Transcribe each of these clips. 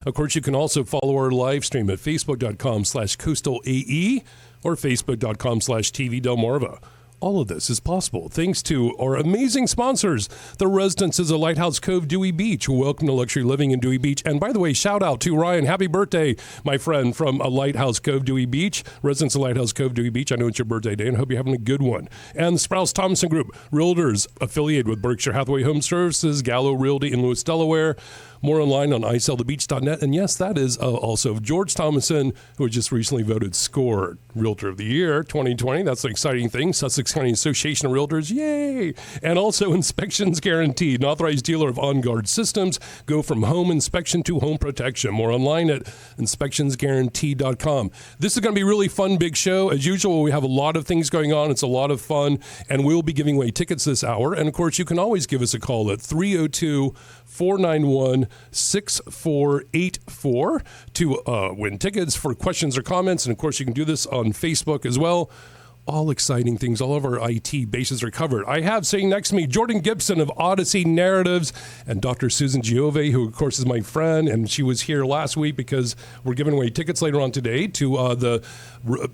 Of course, you can also follow our live stream at facebook.com/coastalae or facebook.com/TV Delmarva. All of this is possible thanks to our amazing sponsors, the Residences of Lighthouse Cove, Dewey Beach. Welcome to luxury living in Dewey Beach. And by the way, shout out to Ryan. Happy birthday, my friend from Lighthouse Cove, Dewey Beach. Residents of Lighthouse Cove, Dewey Beach. I know it's your birthday day and I hope you're having a good one. And the Sprouse Thompson Group, realtors affiliated with Berkshire Hathaway Home Services, Gallo Realty in Lewis, Delaware. More online on isellthebeach.net. And yes, that is also George Thomason, who was just recently voted SCORE Realtor of the Year 2020. That's an exciting thing. Sussex County Association of Realtors, yay! And also Inspections Guaranteed, an authorized dealer of On-Guard systems. Go from home inspection to home protection. More online at inspectionsguaranteed.com. This is going to be a really fun, big show. As usual, we have a lot of things going on. It's a lot of fun. And we'll be giving away tickets this hour. And of course, you can always give us a call at 302-491-6484 to win tickets for questions or comments. And of course, you can do this on Facebook as well. All exciting things. All of our IT bases are covered. I have sitting next to me Jordan Gibson of Odyssey Narratives and Dr. Susan Giove, who of course is my friend, and she was here last week because we're giving away tickets later on today to the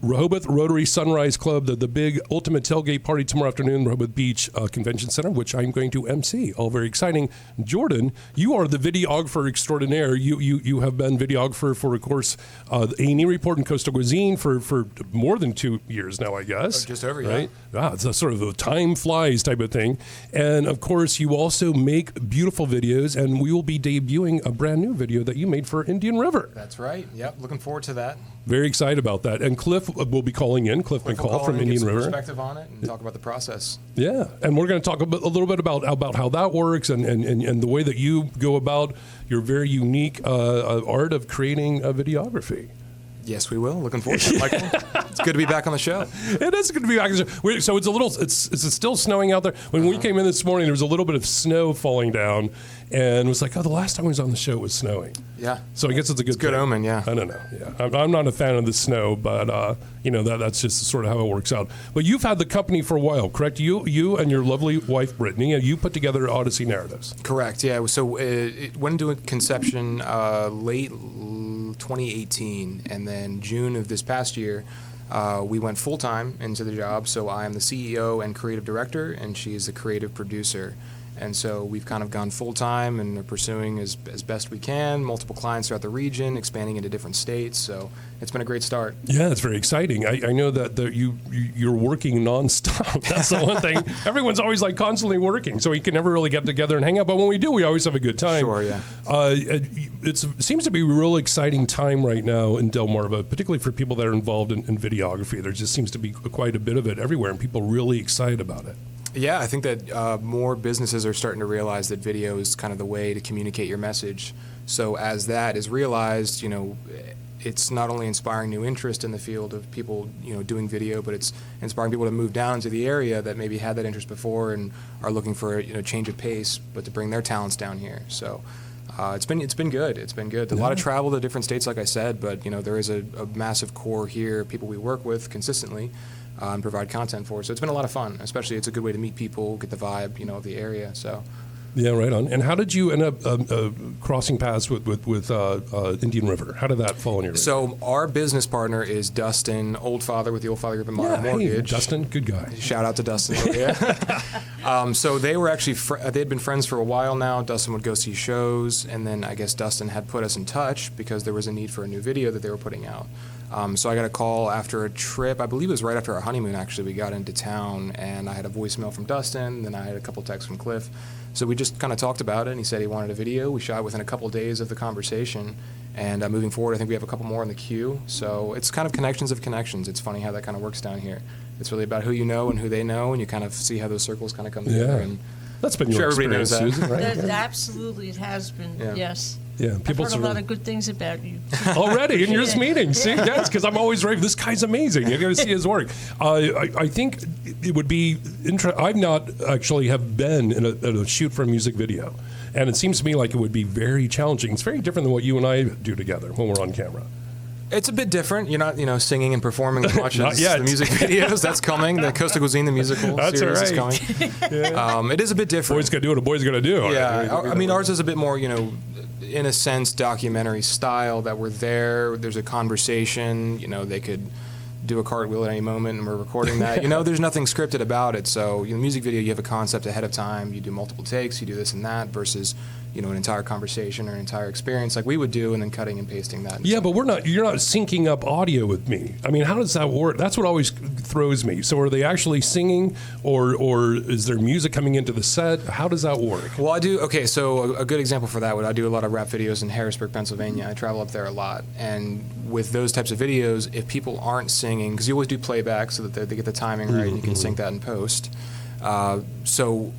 Rehoboth Rotary Sunrise Club, the big ultimate tailgate party tomorrow afternoon, Rehoboth Beach Convention Center, which I'm going to MC. All very exciting. Jordan, you are the videographer extraordinaire. You have been videographer for, of course, the A&E Report and Coastal Cuisine for more than 2 years now, I guess. Just over, yeah. Right? It's a sort of a time flies type of thing. And of course, you also make beautiful videos, and we will be debuting a brand new video that you made for Indian River. That's right. Yep. Looking forward to that. Very excited about that. And Cliff will be calling in. Cliff McCall from Indian River. Perspective on it and talk about the process. Yeah. And we're going to talk a little bit about how that works and the way that you go about your very unique art of creating a videography. Yes, we will. Looking forward to it, Michael. It's good to be back on the show. It is good to be back on the show. So it's still snowing out there. When we came in this morning, there was a little bit of snow falling down, and it was like, the last time I was on the show, it was snowing. Yeah. So I guess it's a good omen, yeah. I don't know. Yeah. I'm not a fan of the snow, but that's just sort of how it works out. But you've had the company for a while, correct? You and your lovely wife, Brittany, and you put together Odyssey Narratives. Correct, yeah. So it went into conception late 2018, and then June of this past year, we went full-time into the job. So I am the CEO and creative director, and she is the creative producer. And so we've kind of gone full-time and are pursuing as best we can, multiple clients throughout the region, expanding into different states. So it's been a great start. Yeah, it's very exciting. I know that you're working nonstop. That's the one thing. Everyone's always like constantly working, so we can never really get together and hang out. But when we do, we always have a good time. Sure, yeah. It seems to be a real exciting time right now in Delmarva, particularly for people that are involved in videography. There just seems to be quite a bit of it everywhere, and people are really excited about it. Yeah, I think that more businesses are starting to realize that video is kind of the way to communicate your message. So as that is realized, it's not only inspiring new interest in the field of people, doing video, but it's inspiring people to move down to the area that maybe had that interest before and are looking for a change of pace, but to bring their talents down here. So it's been good. It's been good. A lot of travel to different states, like I said, but there is a massive core here, people we work with consistently. And provide content for. So it's been a lot of fun, especially it's a good way to meet people, get the vibe, of the area. So. Yeah, right on. And how did you end up crossing paths with Indian River? How did that fall in your radar? So our business partner is Dustin Oldfather with the Oldfather Group and Modern Mortgage. Hey, Dustin, good guy. Shout out to Dustin. Yeah. So they were actually they had been friends for a while now. Dustin would go see shows, and then I guess Dustin had put us in touch because there was a need for a new video that they were putting out. So I got a call after a trip. I believe it was right after our honeymoon, actually. We got into town, and I had a voicemail from Dustin, then I had a couple texts from Cliff. So we just kind of talked about it, and he said he wanted a video. We shot within a couple of days of the conversation, and moving forward, I think we have a couple more in the queue. So it's kind of connections of connections. It's funny how that kind of works down here. It's really about who you know and who they know, and you kind of see how those circles kind of come together. And that's been your experience, Susan, right? Absolutely, it has been, yes. Yeah, I've heard a lot of good things about you. Already in your meeting. See, yes, because I'm always raving. This guy's amazing. You're going to see his work. I think it would be interesting. I've not actually have been in a shoot for a music video, and it seems to me like it would be very challenging. It's very different than what you and I do together when we're on camera. It's a bit different. You're not, singing and performing as much as the music videos. That's coming. The Coastal Cuisine, the musical series is coming. It is a bit different. Boy's got to do what a boy's going to do. Yeah. I mean, ours is a bit more, in a sense, documentary style, that we're there. There's a conversation. They could do a cartwheel at any moment, and we're recording that. There's nothing scripted about it. So, music video, you have a concept ahead of time. You do multiple takes. You do this and that versus, an entire conversation or an entire experience like we would do, and then cutting and pasting that. Yeah, but you're not syncing up audio with me. I mean, how does that work? That's what always throws me. So are they actually singing, or is there music coming into the set? How does that work? Well, so a good example for that would, I do a lot of rap videos in Harrisburg, Pennsylvania. I travel up there a lot. And with those types of videos, if people aren't singing, because you always do playback so that they get the timing right, and you can sync that in post. So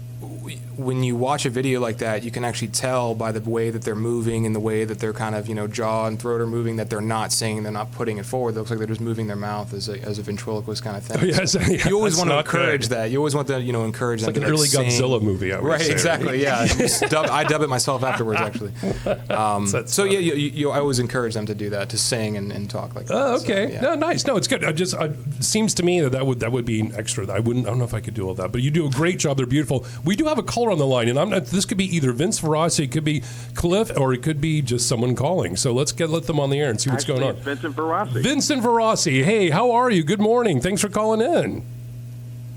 when you watch a video like that, you can actually tell by the way that they're moving and the way that their kind of, jaw and throat are moving, that they're not singing, they're not putting it forward. It looks like they're just moving their mouth as a ventriloquist kind of thing. Oh, yes, you always want to encourage that. You always want to, encourage them. It's like an early Godzilla movie, I would say. Exactly, yeah. I dub it myself afterwards, actually. I always encourage them to do that, to sing and talk like that. Oh, okay. So, yeah. No, nice. No, it's good. It seems to me that would be an extra. I don't know if I could do all that, but you do a great job. They're beautiful. We do have a caller on the line, and this could be either Vince Verossi, it could be Cliff, or it could be just someone calling. So let them on the air and see what's going on. It's Vincent Verossi. Vincent Verossi. Hey, how are you? Good morning. Thanks for calling in.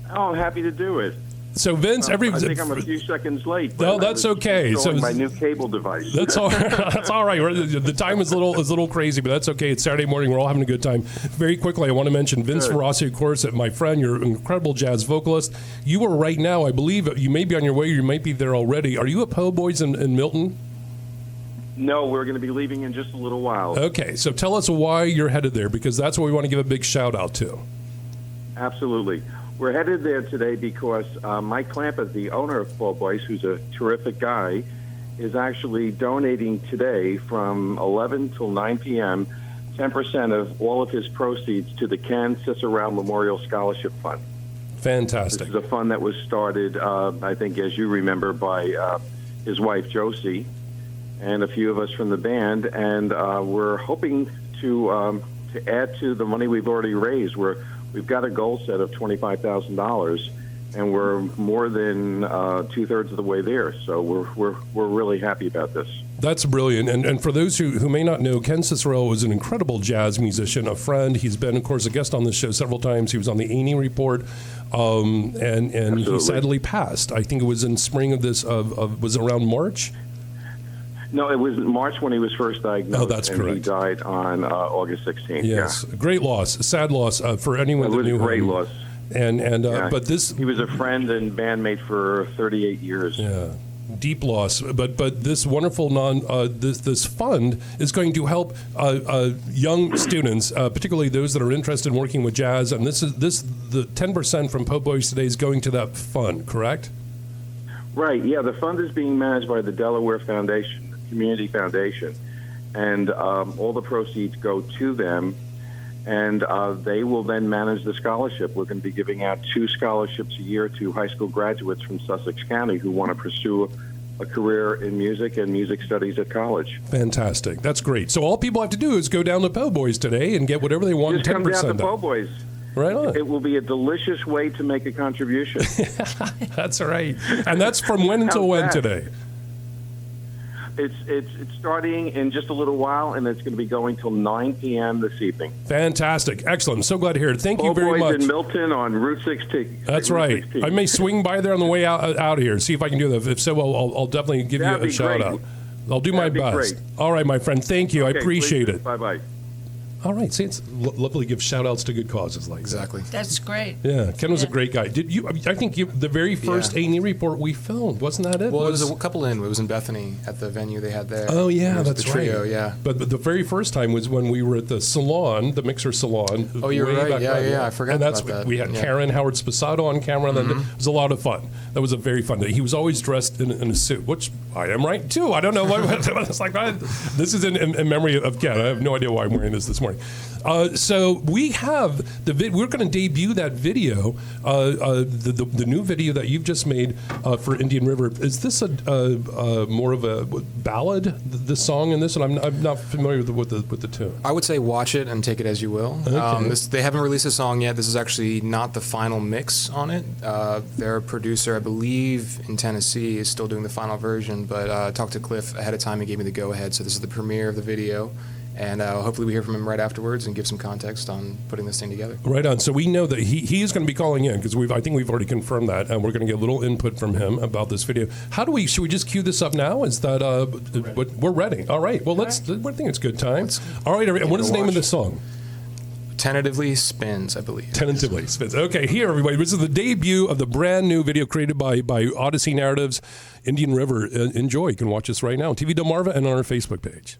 Oh, I'm happy to do it. So Vince, I think I'm a few seconds late. No, that's okay. So my new cable device. That's all. That's all right. The time is a little crazy, but that's okay. It's Saturday morning. We're all having a good time. Very quickly, I want to mention Vince Verossi, of course, my friend. You're an incredible jazz vocalist. You are right now, I believe, you may be on your way. You might be there already. Are you at Po' Boys in Milton? No, we're going to be leaving in just a little while. Okay, so tell us why you're headed there, because that's what we want to give a big shout out to. Absolutely. We're headed there today because Mike Clampett, the owner of Po' Boys, who's a terrific guy, is actually donating today from 11 till 9 p.m. 10% of all of his proceeds to the Ken Cicero Memorial Scholarship Fund. Fantastic. This is a fund that was started, I think, as you remember, by his wife, Josie, and a few of us from the band, and we're hoping to add to the money we've already raised. We've got a goal set of $25,000, and we're more than 2/3 of the way there. So we're really happy about this. That's brilliant. And for those who may not know, Ken Cicero was an incredible jazz musician, a friend. He's been, of course, a guest on this show several times. He was on the Annie Report, and he sadly passed. I think it was in spring of this. Was it around March? No, it was March when he was first diagnosed. Oh, that's and correct. He died on August 16th. Yes, yeah. Great loss, sad loss for anyone that knew him. It was a great loss. But this, he was a friend and bandmate for 38 years. Yeah, deep loss. But this wonderful this fund is going to help young students, particularly those that are interested in working with jazz. And the 10% from Po' Boys today is going to that fund, correct? Right. Yeah, the fund is being managed by the Delaware Foundation. Community Foundation, and all the proceeds go to them, and they will then manage the scholarship. We're going to be giving out 2 scholarships a year to high school graduates from Sussex County who want to pursue a career in music and music studies at college. Fantastic. That's great. So all people have to do is go down to Po' Boys today and get whatever they want. Just 10% come down to Po' Boys. Right on. It will be a delicious way to make a contribution. That's right. And that's from when until when today? It's starting in just a little while, and it's going to be going till 9 p.m. this evening. Fantastic. Excellent. I'm so glad to hear it. Thank you very much. in Milton on Route 16. That's right. 16. I may swing by there on the way out here, see if I can do that. If so, I'll definitely give you a shout-out. I'll do my best. Great. All right, my friend. Thank you. Okay, I appreciate it. Bye-bye. All right. See, it's lovely to give shout-outs to good causes like exactly. that. That's great. Yeah. Ken was a great guy. I think the very first A&E report we filmed, wasn't that it? Well, it was a couple in. It was in Bethany at the venue they had there. Oh, yeah, that's the trio, right. Yeah. But the very first time was when we were at the salon, the Mixer Salon. Oh, you're right. Yeah. I forgot about that. We had Karen Howard Sposato on camera. And it was a lot of fun. That was a very fun day. He was always dressed in a suit, which I am right, too. I don't know what it's like. This is in memory of Ken. I have no idea why I'm wearing this morning. morning. So we have we're going to debut that video, the new video that you've just made for Indian River. Is this a more of a ballad? The song in this, and I'm not familiar with the tune. I would say watch it and take it as you will. Okay. They haven't released a song yet. This is actually not the final mix on it. Their producer, I believe, in Tennessee, is still doing the final version. But I talked to Cliff ahead of time and gave me the go-ahead. So this is the premiere of the video. And hopefully we hear from him right afterwards and give some context on putting this thing together. Right on. So we know that he is going to be calling in because I think we've already confirmed that, and we're going to get a little input from him about this video. Should we just cue this up now? Is that we're ready? All right. Well, I think it's good time. All right. And what is the name of the song? Tentatively Spins, I believe. Tentatively Spins. Okay, here, everybody. This is the debut of the brand new video created by Odyssey Narratives, Indian River. Enjoy. You can watch this right now on TV Delmarva and on our Facebook page.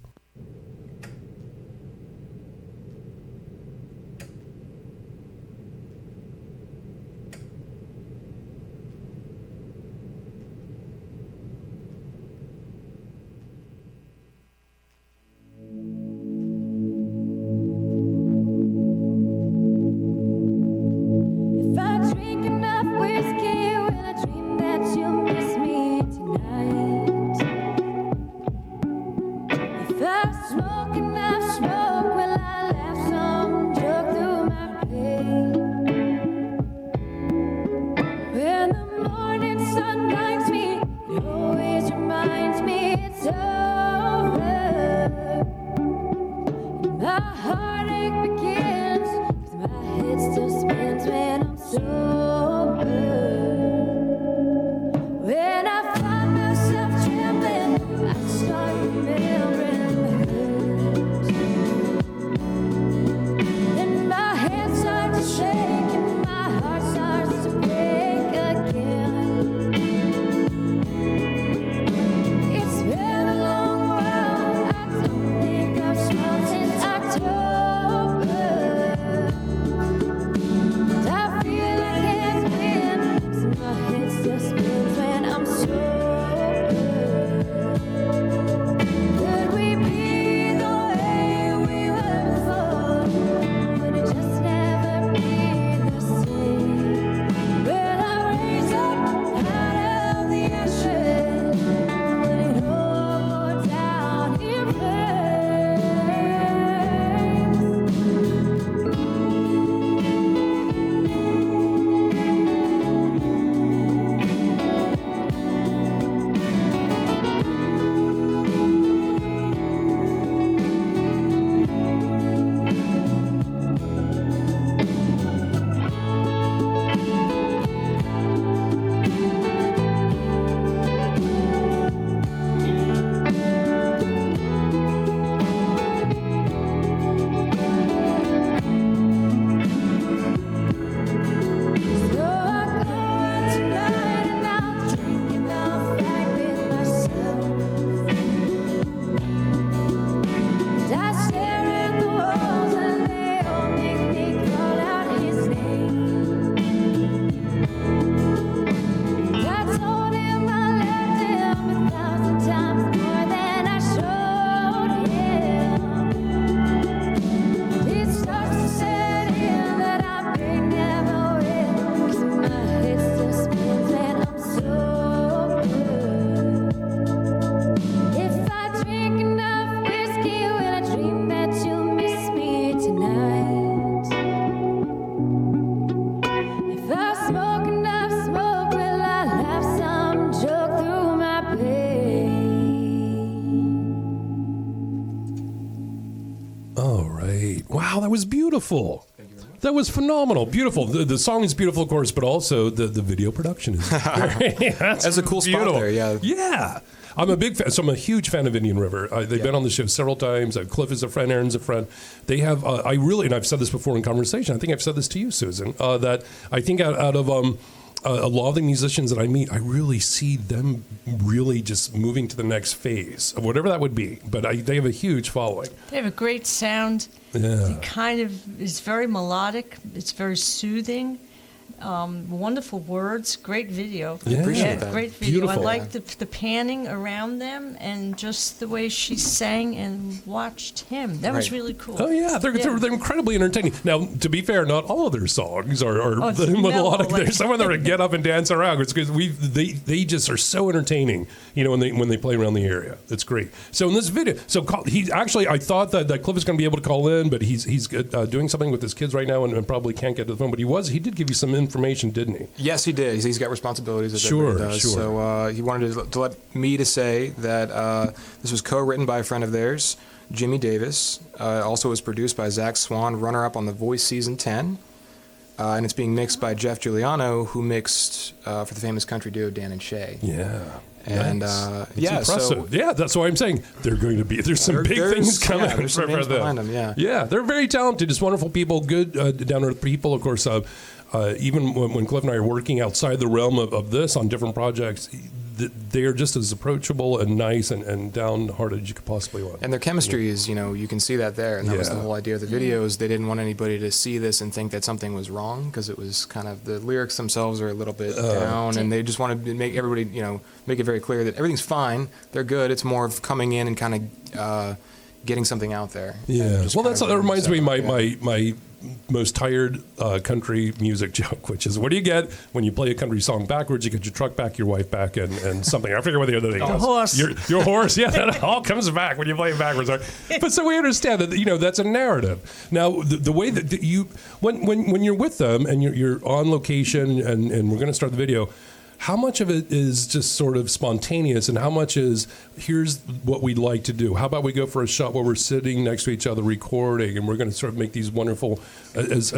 Wow, that was beautiful. That was phenomenal. Beautiful. The song is beautiful, of course, but also the video production is great. That's a cool spot there, yeah. Yeah. I'm a big fan. So I'm a huge fan of Indian River. They've been on the show several times. Cliff is a friend. Aaron's a friend. They have, and I've said this before in conversation, I think I've said this to you, Susan, that I think out of a lot of the musicians that I meet, I really see them really just moving to the next phase of whatever that would be. But they have a huge following. They have a great sound. Yeah. It kind of is very melodic. It's very soothing. Wonderful words, great video. Yeah. Appreciate that. Great video. Beautiful. I liked the panning around them and just the way she sang and watched him. That was Right. really cool. Oh yeah, they're incredibly entertaining. Now, to be fair, not all of their songs are it's melodic. mellow, There's some of them that get up and dance around because they just are so entertaining. When they play around the area, it's great. So in this video, I thought that Cliff was going to be able to call in, but he's doing something with his kids right now and probably can't get to the phone. But he did give you some information, didn't he? Yes, he did. He's got responsibilities as Sure, everybody does. sure. So he wanted to let me to say that this was co-written by a friend of theirs, Jimmy Davis. Also was produced by Zach Swan, runner-up on The Voice Season 10. And it's being mixed by Jeff Giuliano, who mixed for the famous country duo Dan and Shay. Yeah. And nice. It's yeah, impressive. so yeah, that's why I'm saying there's some big things coming there's some for names them. behind them. Yeah. Yeah, they're very talented. Just wonderful people, good down-to-earth people. Of course, even when Cliff and I are working outside the realm of this on different projects, they are just as approachable and nice and down-hearted as you could possibly want. And their chemistry is, you can see that there. And that was the Yeah. whole idea of the videos. They didn't want anybody to see this and think that something was wrong because it was kind of, the lyrics themselves are a little bit down. And they just wanted to make everybody, make it very clear that everything's fine. They're good. It's more of coming in and kind of getting something out there. Yeah. Just Well, kind of that reminds me of yeah. my most tired country music joke, which is, what do you get when you play a country song backwards? You get your truck back, your wife back, and something. I forget what the other thing goes. Horse. Your horse. Yeah, that all comes back when you play it backwards. But so we understand that, that's a narrative. Now, the way that you, when you're with them and you're on location and we're going to start the video, how much of it is just sort of spontaneous and how much is, here's what we'd like to do? How about we go for a shot where we're sitting next to each other recording and we're going to sort of make these wonderful, as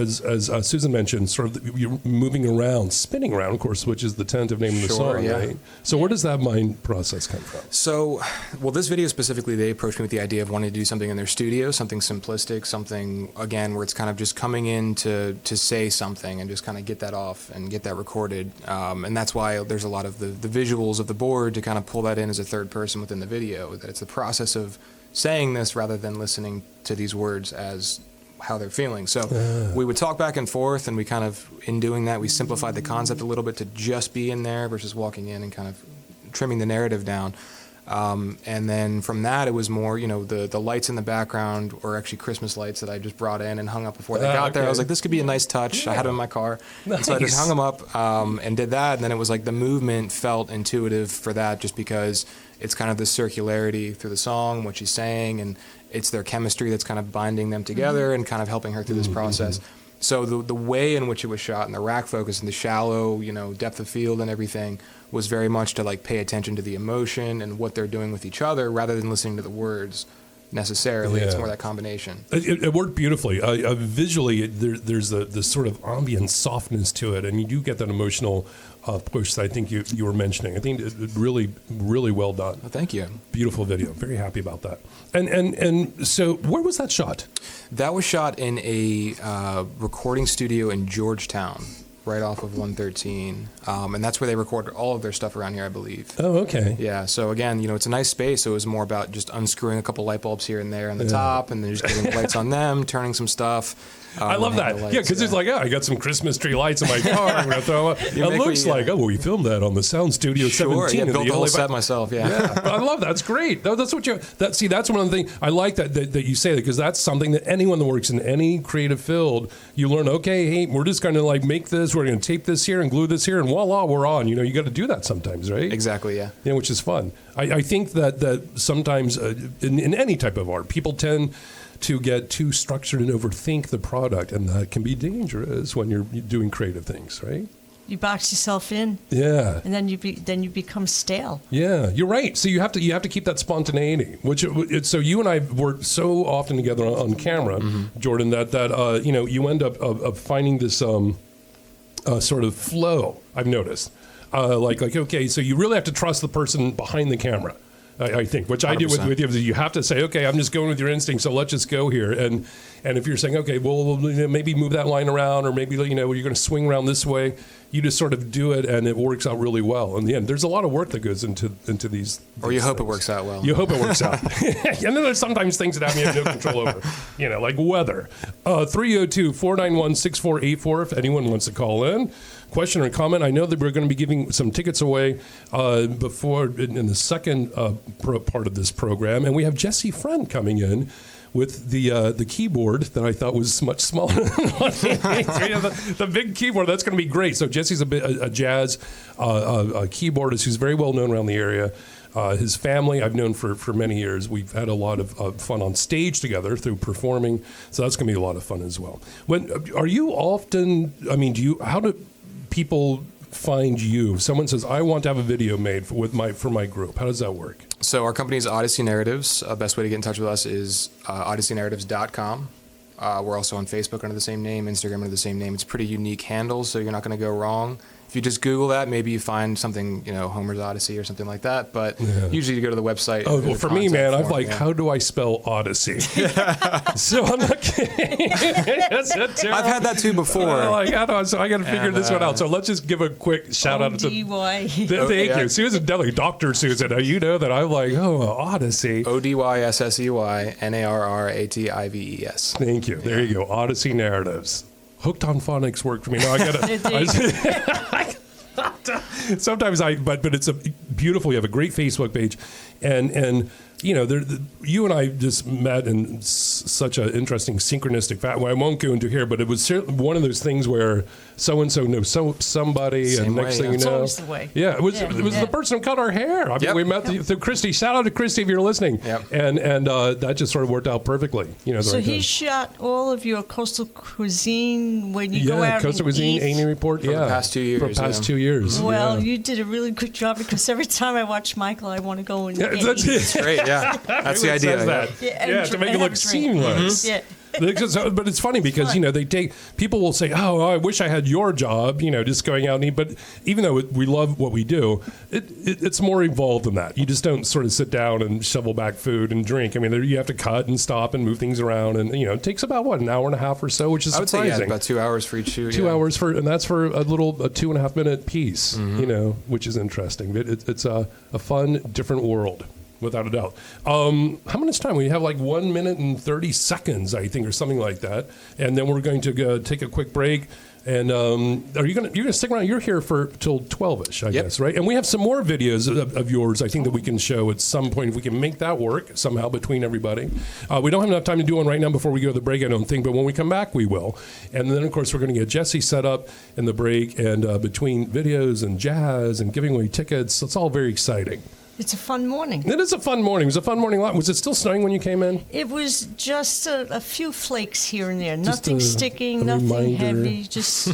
Susan mentioned, sort of you're moving around, spinning around, of course, which is the tentative name of the Sure, song, yeah. right? So where does that mind process come from? So, this video specifically, they approached me with the idea of wanting to do something in their studio, something simplistic, something, again, where it's kind of just coming in to say something and just kind of get that off and get that recorded. And that's why there's a lot of the visuals of the board to kind of pull that in as a third person within the video, that it's the process of saying this rather than listening to these words as how they're feeling. So we would talk back and forth, and we kind of, in doing that, we simplified the concept a little bit to just be in there versus walking in and kind of trimming the narrative down. And then from that, it was more, the lights in the background were actually Christmas lights that I just brought in and hung up before they got there. I was like, this could be a nice touch. I had them in my car. Nice. So I just hung them up and did that. And then it was like the movement felt intuitive for that, just because it's kind of the circularity through the song, what she's saying, and it's their chemistry that's kind of binding them together and kind of helping her through this process. So the way in which it was shot and the rack focus and the shallow, depth of field and everything was very much to like pay attention to the emotion and what they're doing with each other rather than listening to the words necessarily. It's Yeah. more that combination. It worked beautifully. Visually, there's this sort of ambient softness to it, and you do get that emotional push that I think you were mentioning. I think it really, really well done. Well, thank you. Beautiful video. Very happy about that. And so where was that shot? That was shot in a recording studio in Georgetown, right off of 113. And that's where they record all of their stuff around here, I believe. Oh, okay. Yeah, so again, it's a nice space, so it was more about just unscrewing a couple light bulbs here and there on the top, and then just getting lights on them, turning some stuff. I love that. Lights, Yeah, because it's like, I got some Christmas tree lights in my car. I'm going to throw them up. It make looks me, like, we filmed that on the Sound Studio Sure, 17. yeah, in built the whole LA set myself, yeah. Yeah, I love that. That's great. That's what that's one of the things I like that you say that, because that's something that anyone that works in any creative field, you learn, okay, hey, we're just going to like make this, we're going to tape this here and glue this here, and voila, we're on. You got to do that sometimes, right? Exactly, yeah. Yeah, which is fun. I think that sometimes in any type of art, people tend to get too structured and overthink the product, and that can be dangerous when you're doing creative things, right? You box yourself in, Yeah. and then you become stale. Yeah, you're right. So you have to keep that spontaneity. So you and I work so often together on camera, Jordan, that you end up finding this sort of flow. I've noticed, like okay, so you really have to trust the person behind the camera. I think, which I do with you. You have to say, okay, I'm just going with your instinct, so let's just go here. And if you're saying, okay, well, maybe move that line around, or maybe you're going to swing around this way, you just sort of do it, and it works out really well. In the end, there's a lot of work that goes into these. Or you hope things. it works out well. You hope it works out. And then there's sometimes things that you have no control over, like weather. 302-491-6484 if anyone wants to call in. Question or comment. I know that we're going to be giving some tickets away before in the second part of this program. And we have Jesse Friend coming in with the keyboard that I thought was much smaller than the big keyboard. That's going to be great. So Jesse's a jazz keyboardist who's very well known around the area. His family I've known for many years. We've had a lot of fun on stage together through performing. So that's going to be a lot of fun as well. Are you often, how do people find you? If someone says, I want to have a video made for my group, how does that work? So our company is Odyssey Narratives. Best way to get in touch with us is odysseynarratives.com. We're also on Facebook under the same name, Instagram under the same name. It's a pretty unique handle, so you're not going to go wrong. If you just Google that, maybe you find something, Homer's Odyssey or something like that. But usually you go to the website. Oh, well, for me, man, I'm like, how do I spell Odyssey? So I'm not kidding. I've had that too before. So I got to figure this one out. So let's just give a quick shout out to O-D-Y. Thank you, Susan Deli, Dr. Susan. You know that I'm like, Odyssey. ODYSSEY NARRATIVES. Thank you. There you go. Odyssey Narratives. Hooked on Phonics worked for me. No, I got to. Sometimes but it's beautiful. You have a great Facebook page, and you and I just met in such an interesting synchronistic fact. Well, I won't go into here, but it was one of those things where so and so knows somebody, Same and next way, thing you It's know, always the way. yeah, it was the person who cut our hair. We met through Christy. Shout out to Christy if you're listening. Yep. And that just sort of worked out perfectly. So he shot all of your coastal cuisine when you go out Coastal and Cuisine, eat. Amy Report. For the past 2 years. For the past 2 years. Well, you did a really good job because every time I watch Michael, I want to go and eat. That's great, yeah. That's the idea. To make it look seamless. Yeah. But it's funny because people will say, "Oh, I wish I had your job," just going out and eat. But even though we love what we do, it's more involved than that. You just don't sort of sit down and shovel back food and drink. You have to cut and stop and move things around, and it takes about an hour and a half or so, which is surprising. I would say about 2 hours for each shoot. 2 hours and that's for a 2.5 minute piece, which is interesting. It's a fun, different world. Without a doubt. How much time? We have 1 minute and 30 seconds, I think, or something like that. And then we're going to go take a quick break. And you're going to stick around? You're here till 12ish, I guess, right? And we have some more videos of yours, I think, that we can show at some point if we can make that work somehow between everybody. We don't have enough time to do one right now before we go to the break, I don't think. But when we come back, we will. And then, of course, we're going to get Jesse set up in the break. And between videos and jazz and giving away tickets, it's all very exciting. It's a fun morning. It is a fun morning. It was a fun morning. Was it still snowing when you came in? It was just a few flakes here and there. Just Nothing sticking, nothing reminder. heavy. Just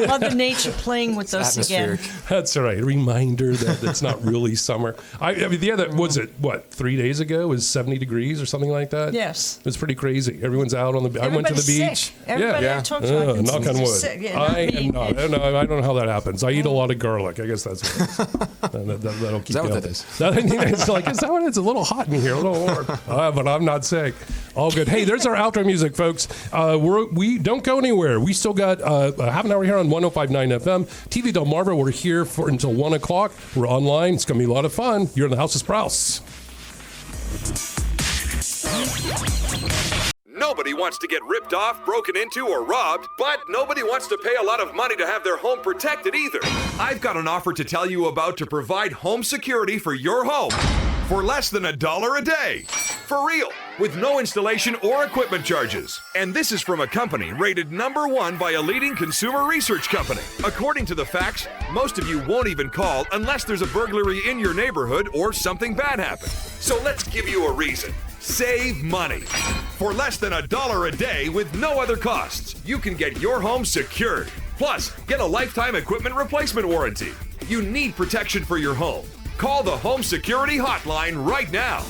Mother Nature playing with us again. That's all right. A reminder that it's not really summer. The other, was it, 3 days ago? It was 70 degrees or something like that? Yes. It was pretty crazy. Everyone's out on the I went to the beach. Sick. Everybody I talked to, I knock on wood. I am not. I don't know how that happens. I eat a lot of garlic. I guess that's what it is. That'll keep Is that you what up. that is? Is that what it's a little hot in here, a little warm. But I'm not sick. All good. Hey, there's our outro music, folks. We don't go anywhere. We still got half an hour here on 105.9 FM. TV Delmarva, we're here until 1 o'clock. We're online. It's going to be a lot of fun. You're in the House of Sprouse. Nobody wants to get ripped off, broken into, or robbed, but nobody wants to pay a lot of money to have their home protected either. I've got an offer to tell you about to provide home security for your home for less than $1 a day. For real, with no installation or equipment charges. And this is from a company rated #1 by a leading consumer research company. According to the facts, most of you won't even call unless there's a burglary in your neighborhood or something bad happened. So let's give you a reason. Save money. For less than $1 a day with no other costs, you can get your home secured. Plus, get a lifetime equipment replacement warranty. You need protection for your home. Call the Home Security Hotline right now.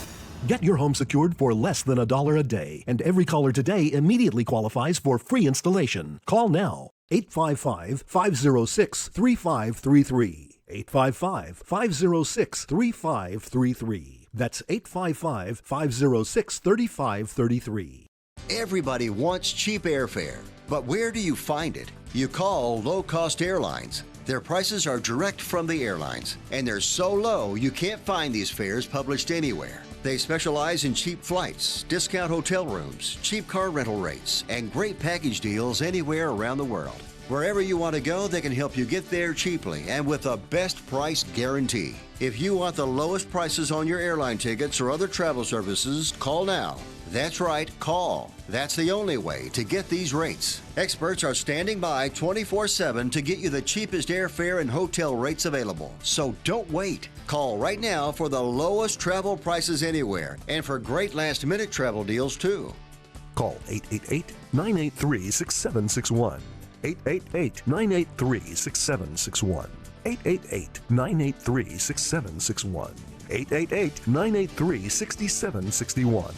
Get your home secured for less than $1 a day, and every caller today immediately qualifies for free installation. Call now. 855-506-3533. 855-506-3533. That's 855-506-3533. Everybody wants cheap airfare, but where do you find it? You call low-cost airlines. Their prices are direct from the airlines, and they're so low you can't find these fares published anywhere. They specialize in cheap flights, discount hotel rooms, cheap car rental rates, and great package deals anywhere around the world. Wherever you want to go, they can help you get there cheaply and with a best price guarantee. If you want the lowest prices on your airline tickets or other travel services, call now. That's right, call. That's the only way to get these rates. Experts are standing by 24/7 to get you the cheapest airfare and hotel rates available. So don't wait. Call right now for the lowest travel prices anywhere and for great last-minute travel deals too. Call 888-983-6761. 888-983-6761. 888-983-6761. 888-983-6761.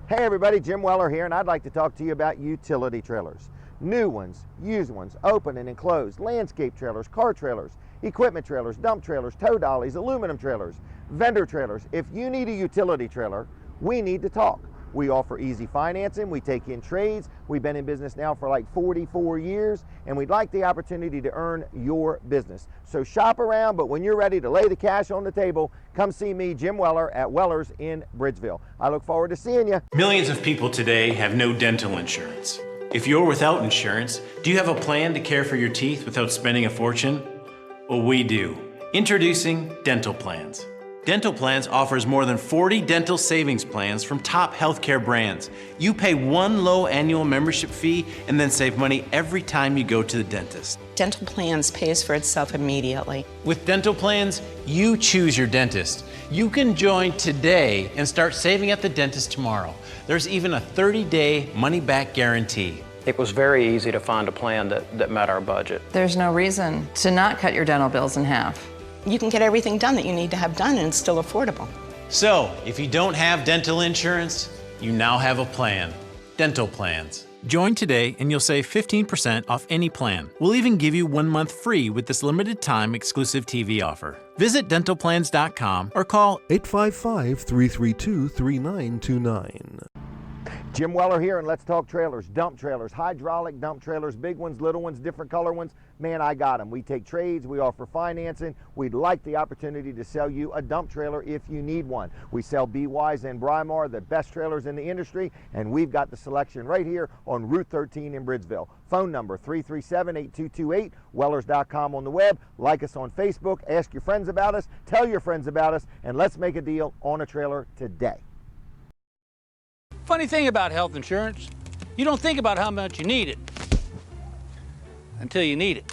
Hey everybody, Jim Weller here, and I'd like to talk to you about utility trailers. New ones, used ones, open and enclosed, landscape trailers, car trailers, equipment trailers, dump trailers, tow dollies, aluminum trailers, vendor trailers. If you need a utility trailer, we need to talk. We offer easy financing, we take in trades, we've been in business now for like 44 years, and we'd like the opportunity to earn your business. So shop around, but when you're ready to lay the cash on the table, come see me, Jim Weller, at Weller's in Bridgeville. I look forward to seeing you. Millions of people today have no dental insurance. If you're without insurance, do you have a plan to care for your teeth without spending a fortune? Well, we do. Introducing Dental Plans. Dental Plans offers more than 40 dental savings plans from top healthcare brands. You pay one low annual membership fee and then save money every time you go to the dentist. Dental Plans pays for itself immediately. With Dental Plans, you choose your dentist. You can join today and start saving at the dentist tomorrow. There's even a 30-day money-back guarantee. It was very easy to find a plan that met our budget. There's no reason to not cut your dental bills in half. You can get everything done that you need to have done, and it's still affordable. So, if you don't have dental insurance, you now have a plan. Dental Plans. Join today and you'll save 15% off any plan. We'll even give you 1 month free with this limited time exclusive TV offer. Visit dentalplans.com or call 855-332-3929. Jim Weller here, and let's talk trailers, dump trailers, hydraulic dump trailers, big ones, little ones, different color ones. Man, I got them. We take trades, we offer financing. We'd like the opportunity to sell you a dump trailer if you need one. We sell BYs and Brymar, the best trailers in the industry, and we've got the selection right here on Route 13 in Bridgeville. Phone number 337-8228, Wellers.com on the web. Like us on Facebook, ask your friends about us, tell your friends about us, and let's make a deal on a trailer today. Funny thing about health insurance, you don't think about how much you need it until you need it.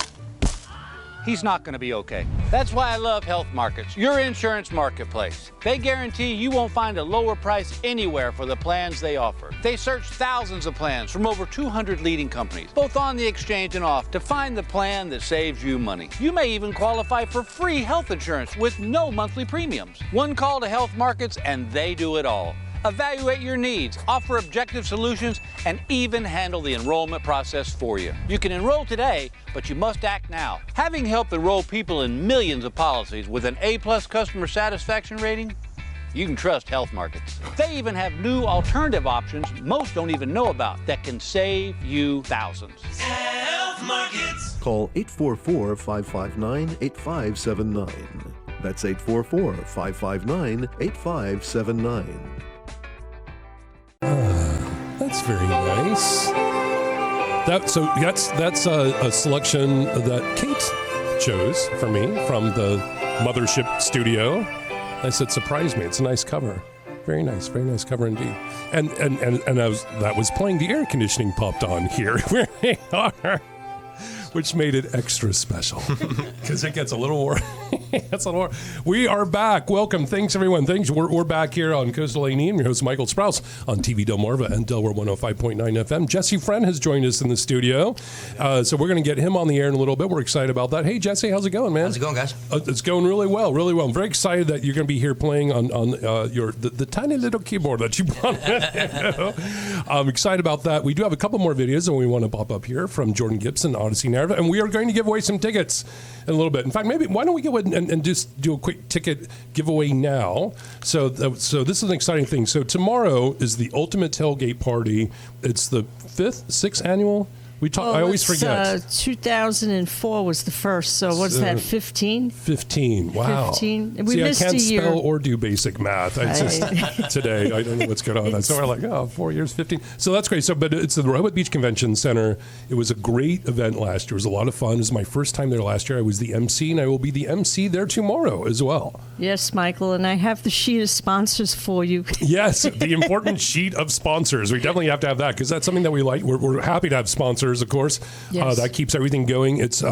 He's not going to be okay. That's why I love Health Markets, your insurance marketplace. They guarantee you won't find a lower price anywhere for the plans they offer. They search thousands of plans from over 200 leading companies, both on the exchange and off, to find the plan that saves you money. You may even qualify for free health insurance with no monthly premiums. One call to Health Markets and they do it all. Evaluate your needs, offer objective solutions, and even handle the enrollment process for you. You can enroll today, but you must act now. Having helped enroll people in millions of policies with an A+ customer satisfaction rating, you can trust Health Markets. They even have new alternative options most don't even know about that can save you thousands. Health Markets. Call 844-559-8579. That's 844-559-8579. That's very nice. That's a selection that Kate chose for me from the Mothership Studio. I said, surprise me. It's a nice cover. Very nice cover indeed. And that was playing. The air conditioning popped on here where they are, which made it extra special because it gets a little more. We are back. Welcome. Thanks, everyone. Thanks. We're back here on Coastal A&E. I'm your host, Michael Sprouse, on TV Delmarva and Delaware 105.9 FM. Jesse Friend has joined us in the studio. So we're going to get him on the air in a little bit. We're excited about that. Hey, Jesse, how's it going, man? How's it going, guys? It's going really well, really well. I'm very excited that you're going to be here playing on the tiny little keyboard that you brought. I'm excited about that. We do have a couple more videos that we want to pop up here from Jordan Gibson, Odyssey Narrative, and we are going to give away some tickets in a little bit. In fact, maybe why don't we go ahead and just do a quick ticket giveaway now? So this is an exciting thing. So tomorrow is the Ultimate Tailgate Party. It's the 6th annual I always forget. 2004 was the first. So what's that? 15. 15. Wow. 15. We See, missed I can't a year. spell or do basic math. I just today I don't know what's going on. So we're like, 4 years, 15. So that's great. So, but it's the Rehoboth Beach Convention Center. It was a great event last year. It was a lot of fun. It was my first time there last year. I was the MC, and I will be the MC there tomorrow as well. Yes, Michael, and I have the sheet of sponsors for you. Yes, the important sheet of sponsors. We definitely have to have that because that's something that we like. We're happy to have sponsors, of course. Yes. That keeps everything going. It's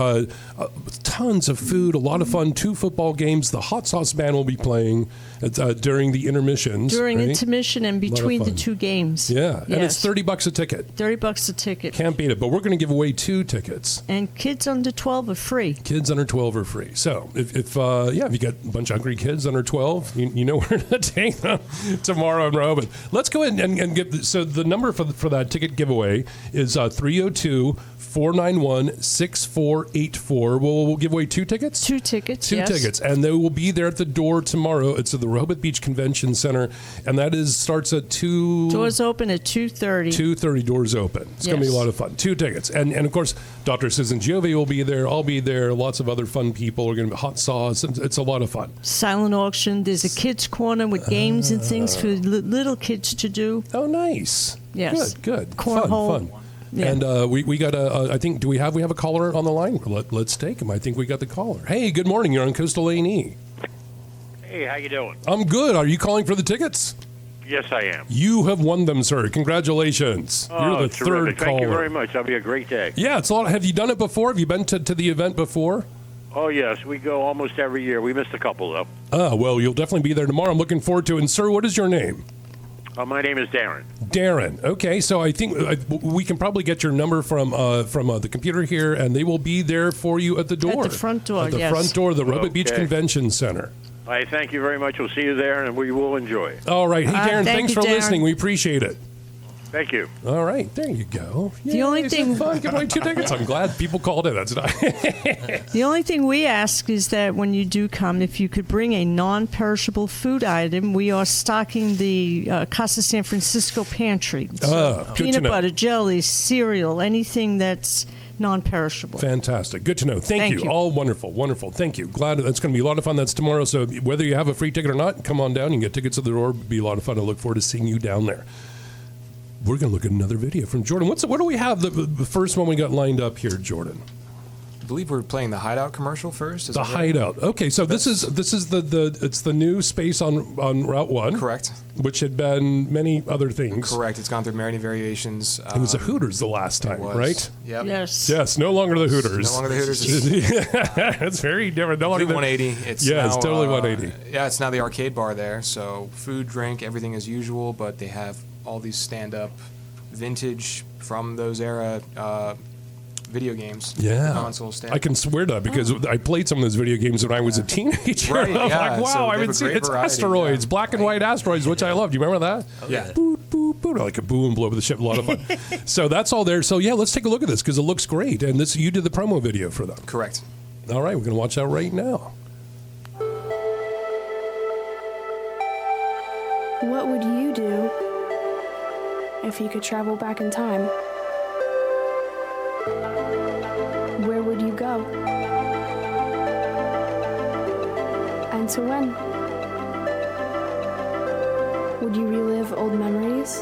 tons of food, a lot of fun, 2 football games. The hot sauce band will be playing during the intermissions. During right? intermission and between the 2 games. Yeah, and yes. it's $30 a ticket. $30 a ticket. Can't beat it. But we're going to give away 2 tickets. And kids under 12 are free. Kids under 12 are free. So if you got a bunch of hungry kids under 12, you know where to take them tomorrow in Rehoboth. Let's go ahead and get. So the number for that ticket giveaway is 302-491-6484. We'll give away 2 tickets? 2 tickets, 2 tickets. And they will be there at the door tomorrow. It's at the Rehoboth Beach Convention Center. And that starts at 2... Doors open at 2:30. 2:30 doors open. It's going to be a lot of fun. 2 tickets. And of course, Dr. Susan Giove will be there. I'll be there. Lots of other fun people are going to be hot sauce. It's a lot of fun. Silent auction. There's a kids' corner with games and things for little kids to do. Oh, nice. Yes. Good. Cornhole. Fun. Yeah. And we got I think, we have a caller on the line? Let's take him. I think we got the caller. Hey, good morning. You're on Coastal A&E. Hey, how you doing? I'm good. Are you calling for the tickets? Yes, I am. You have won them, sir. Congratulations. Oh, You're the terrific. third caller. Thank you very much. That'll be a great day. Yeah, it's a lot. Have you done it before? Have you been to the event before? Oh, yes. We go almost every year. We missed a couple, though. Well, you'll definitely be there tomorrow. I'm looking forward to it. And, sir, what is your name? My name is Darren. Darren. Okay, so I think we can probably get your number from the computer here, and they will be there for you at the door. At the front door, At the front door of the Rehoboth Beach Convention Center. I thank you very much. We'll see you there, and we will enjoy it. All right. Hey, Darren, thanks for listening. We appreciate it. Thank you. All right. There you go. The only thing... Fun. Give away 2 tickets. I'm glad people called in. That's nice. The only thing we ask is that when you do come, if you could bring a non-perishable food item. We are stocking the Casa San Francisco pantry. So peanut butter, jelly, cereal, anything that's non-perishable. Fantastic. Good to know. Thank you. All wonderful. Wonderful. Thank you. Glad that's going to be a lot of fun. That's tomorrow. So whether you have a free ticket or not, come on down. You can get tickets at the door. It'll be a lot of fun. I look forward to seeing you down there. We're going to look at another video from Jordan. What do we have? The first one we got lined up here, Jordan. I believe we're playing the Hideout commercial first. The Hideout. Okay, so this is the new space on Route 1. Correct. Which had been many other things. Correct. It's gone through many variations. It was a Hooters the last time, right? Yep. Yes. No longer the Hooters. No longer the Hooters. It's very different. No longer 180. It's totally 180. Yeah, it's now the arcade bar there. So food, drink, everything as usual, but they have all these stand-up vintage from those era video games. Yeah. Console stand. I can swear to that because I played some of those video games when I was a teenager. Right, I'm yeah. like, wow, So I haven't seen it's Asteroids, black and white Asteroids, which I loved. You remember that? Yeah. Boop, boop, boop, like a boo and blow up the ship. A lot of fun. So that's all there. So yeah, let's take a look at this because it looks great. And this, you did the promo video for them. Correct. All right, we're going to watch that right now. What would you do if you could travel back in time? Where would you go? And to when? Would you relive old memories?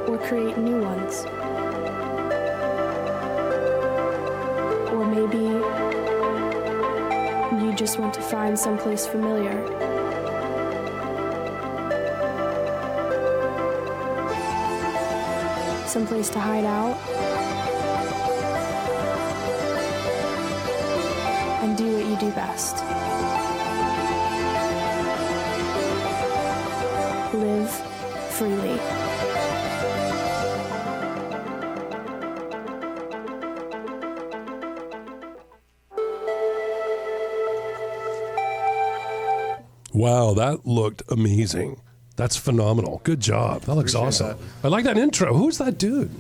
Or create new ones? Or maybe you just want to find someplace familiar. Someplace to hide out and do what you do best. Live freely. Wow, that looked amazing. That's phenomenal. Good job. That looks awesome. I like that intro. Who's that dude?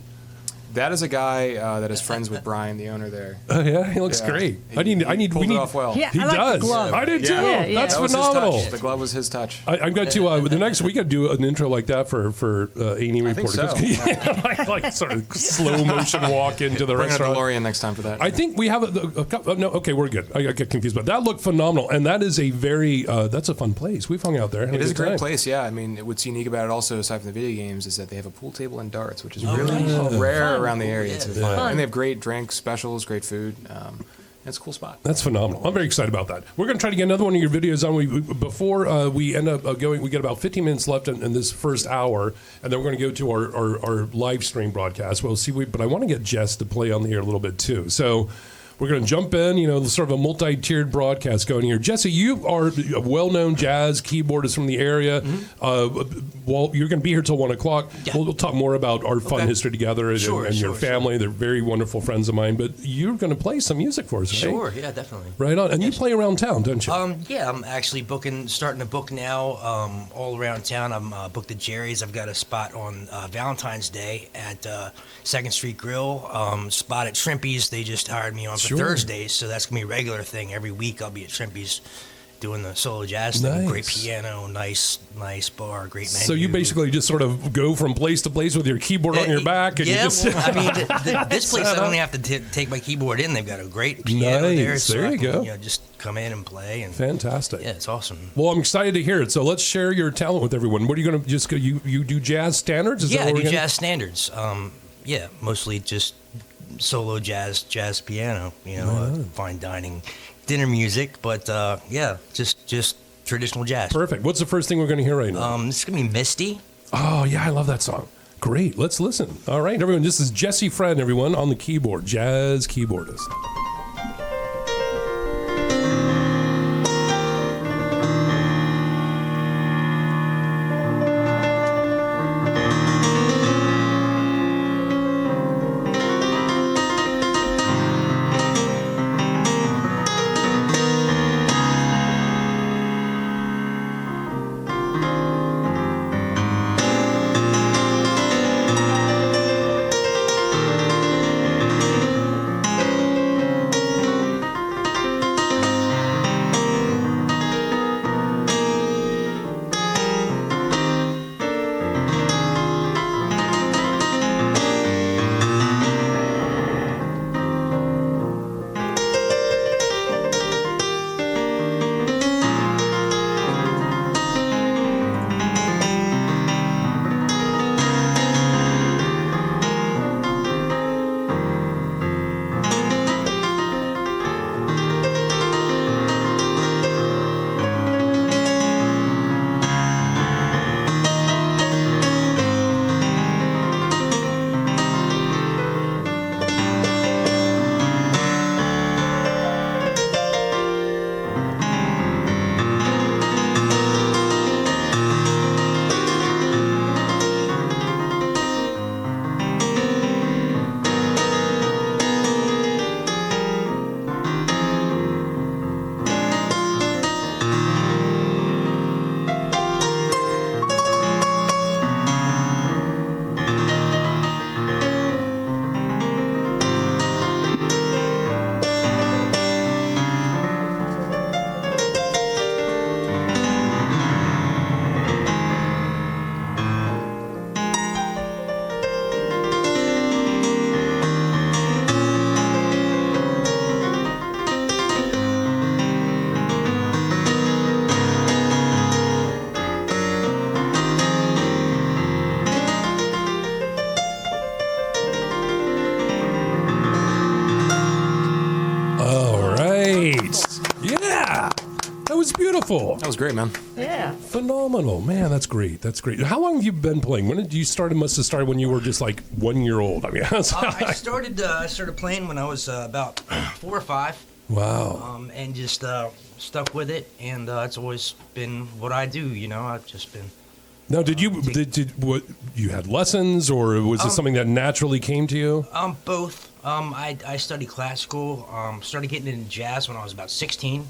That is a guy that is friends with Brian, the owner there. Oh yeah, he looks great. He pulled it off well. Yeah, He I like does. the glove. I did too. Yeah, yeah. That's That was phenomenal. his touch. The glove was his touch. I've got to the next. We got to do an intro like that for A&E I think Reporter. so. like sort of slow motion walk into the Bring a restaurant. DeLorean next time for that. I think we have a couple. No, okay, we're good. I get confused, but that looked phenomenal, and that is a very that's a fun place. We've hung out there. It is a great place, yeah. I mean, what's unique about it also, aside from the video games, is that they have a pool table and darts, which is really rare around the area. It's fun. And they have great drinks, specials, great food. It's a cool spot. That's phenomenal. I'm very excited about that. We're going to try to get another one of your videos on. Before we end up going, we get about 15 minutes left in this first hour, and then we're going to go to our live stream broadcast. We'll see, but I want to get Jess to play on the air a little bit too. So we're going to jump in, sort of a multi-tiered broadcast going here. Jesse, you are a well-known jazz keyboardist from the area. Well, you're going to be here till 1 o'clock. Yeah. We'll talk more about our fun history together and your family. They're very wonderful friends of mine. But you're going to play some music for us, right? Sure, yeah, definitely. Right on. And you play around town, don't you? Yeah, I'm actually starting to book now all around town. I'm booked at Jerry's. I've got a spot on Valentine's Day at 2nd Street Grill. Spot at Shrimpy's. They just hired me on for Thursdays, so that's going to be a regular thing. Every week I'll be at Shrimpy's doing the solo jazz thing. Great piano, nice bar, great menu. So you basically just sort of go from place to place with your keyboard on your back? And yeah, you just I mean, this place I don't have to take my keyboard in. They've got a great piano there. So there you go. Just come in and play. And fantastic. Yeah, it's awesome. Well, I'm excited to hear it. So let's share your talent with everyone. What are you going to just go? You do jazz standards? I do jazz standards. Yeah, mostly just solo jazz piano. Fine dining, dinner music, but just traditional jazz. Perfect. What's the first thing we're going to hear right now? This is going to be Misty. Oh, yeah, I love that song. Great. Let's listen. All right, everyone. This is Jesse Friend, everyone, on the keyboard, jazz keyboardist. Beautiful. That was great, man. Yeah. Phenomenal. Man, that's great. That's great. How long have you been playing? When did you start? It must have started when you were just like 1 year old. I mean, I started playing when I was about 4 or 5. Wow. And just stuck with it, and it's always been what I do. I've just been. Now, did you had lessons, or was it something that naturally came to you? Both. I studied classical. Started getting into jazz when I was about 16.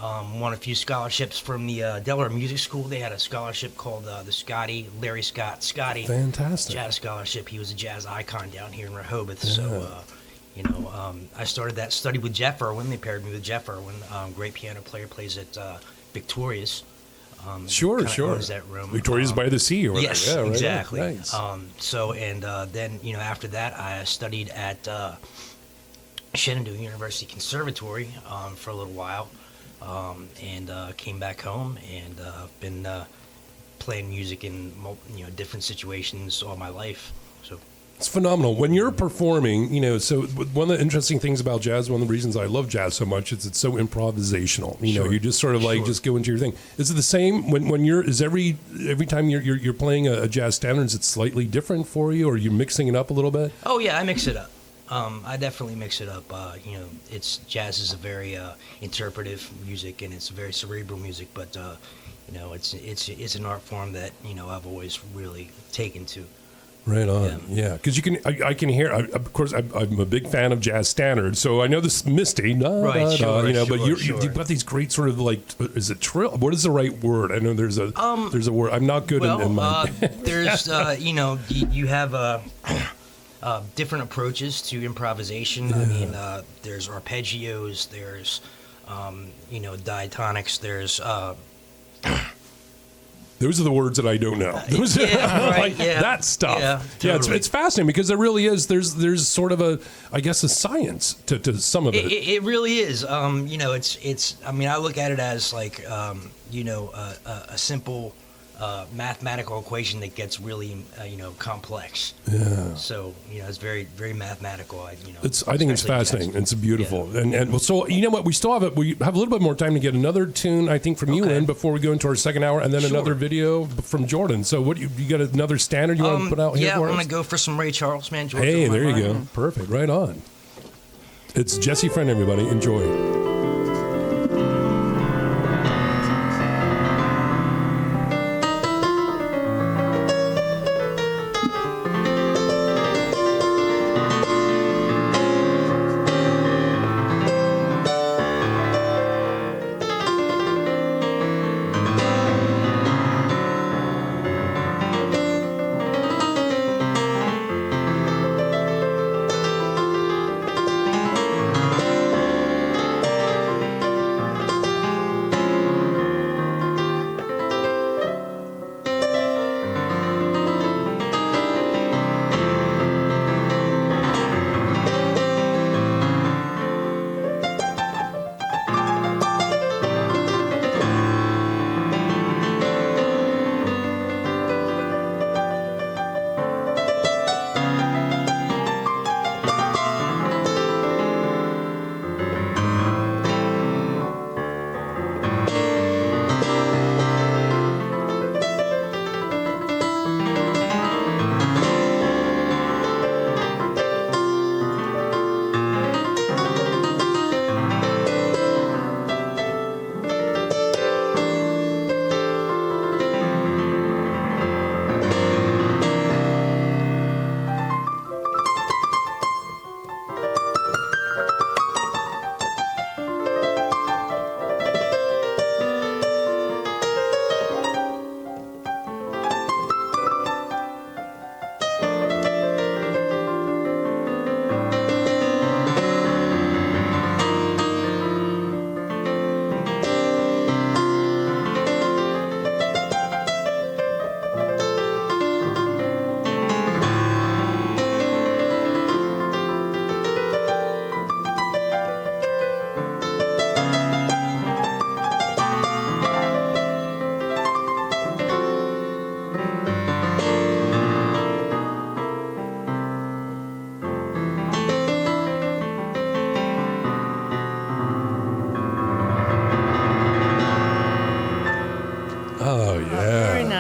Won a few scholarships from the Delaware Music School. They had a scholarship called the Larry Scott Scotty Fantastic Jazz Scholarship. He was a jazz icon down here in Rehoboth. So, I started that study with Jeff Irwin. They paired me with Jeff Irwin, great piano player, plays at Victoria's. Sure. Owns that room. Victoria's by the sea or whatever. Yes, yeah, right. exactly. Nice. Then after that, I studied at Shenandoah University Conservatory for a little while. And came back home and been playing music in different situations all my life. So it's phenomenal when you're performing. So one of the interesting things about jazz, one of the reasons I love jazz so much, is it's so improvisational. You just sort of just go into your thing. Is it the same when you're? Is every time you're playing a jazz standard, is it slightly different for you, or are you mixing it up a little bit? Oh yeah, I mix it up. I definitely mix it up. Jazz is a very interpretive music, and it's a very cerebral music. But it's an art form that I've always really taken to. Right on, yeah. Because I can hear. Of course, I'm a big fan of jazz standards, so I know this Misty. But you've got these great sort of is it trill? What is the right word? I know there's a word. I'm not good in my. There's you have different approaches to improvisation. Yeah. I mean, there's arpeggios, there's, diatonics, there's... Those are the words that I don't know. That stuff. Yeah, totally. It's fascinating because there really is. There's sort of a science to some of it. It really is. It's. I mean, I look at it as like, a simple mathematical equation that gets really, complex. Yeah. So it's very, very mathematical. I think it's fascinating. It's beautiful. Yeah. And so you know what? We still have it. We have a little bit more time to get another tune, I think, from you in before we go into our second hour, and then another video from Jordan. So what you got another standard you want to put out here for us? I'm gonna go for some Ray Charles, man. Georgia, hey, there you go. Perfect. Right on. It's Jesse Friend, everybody. Enjoy.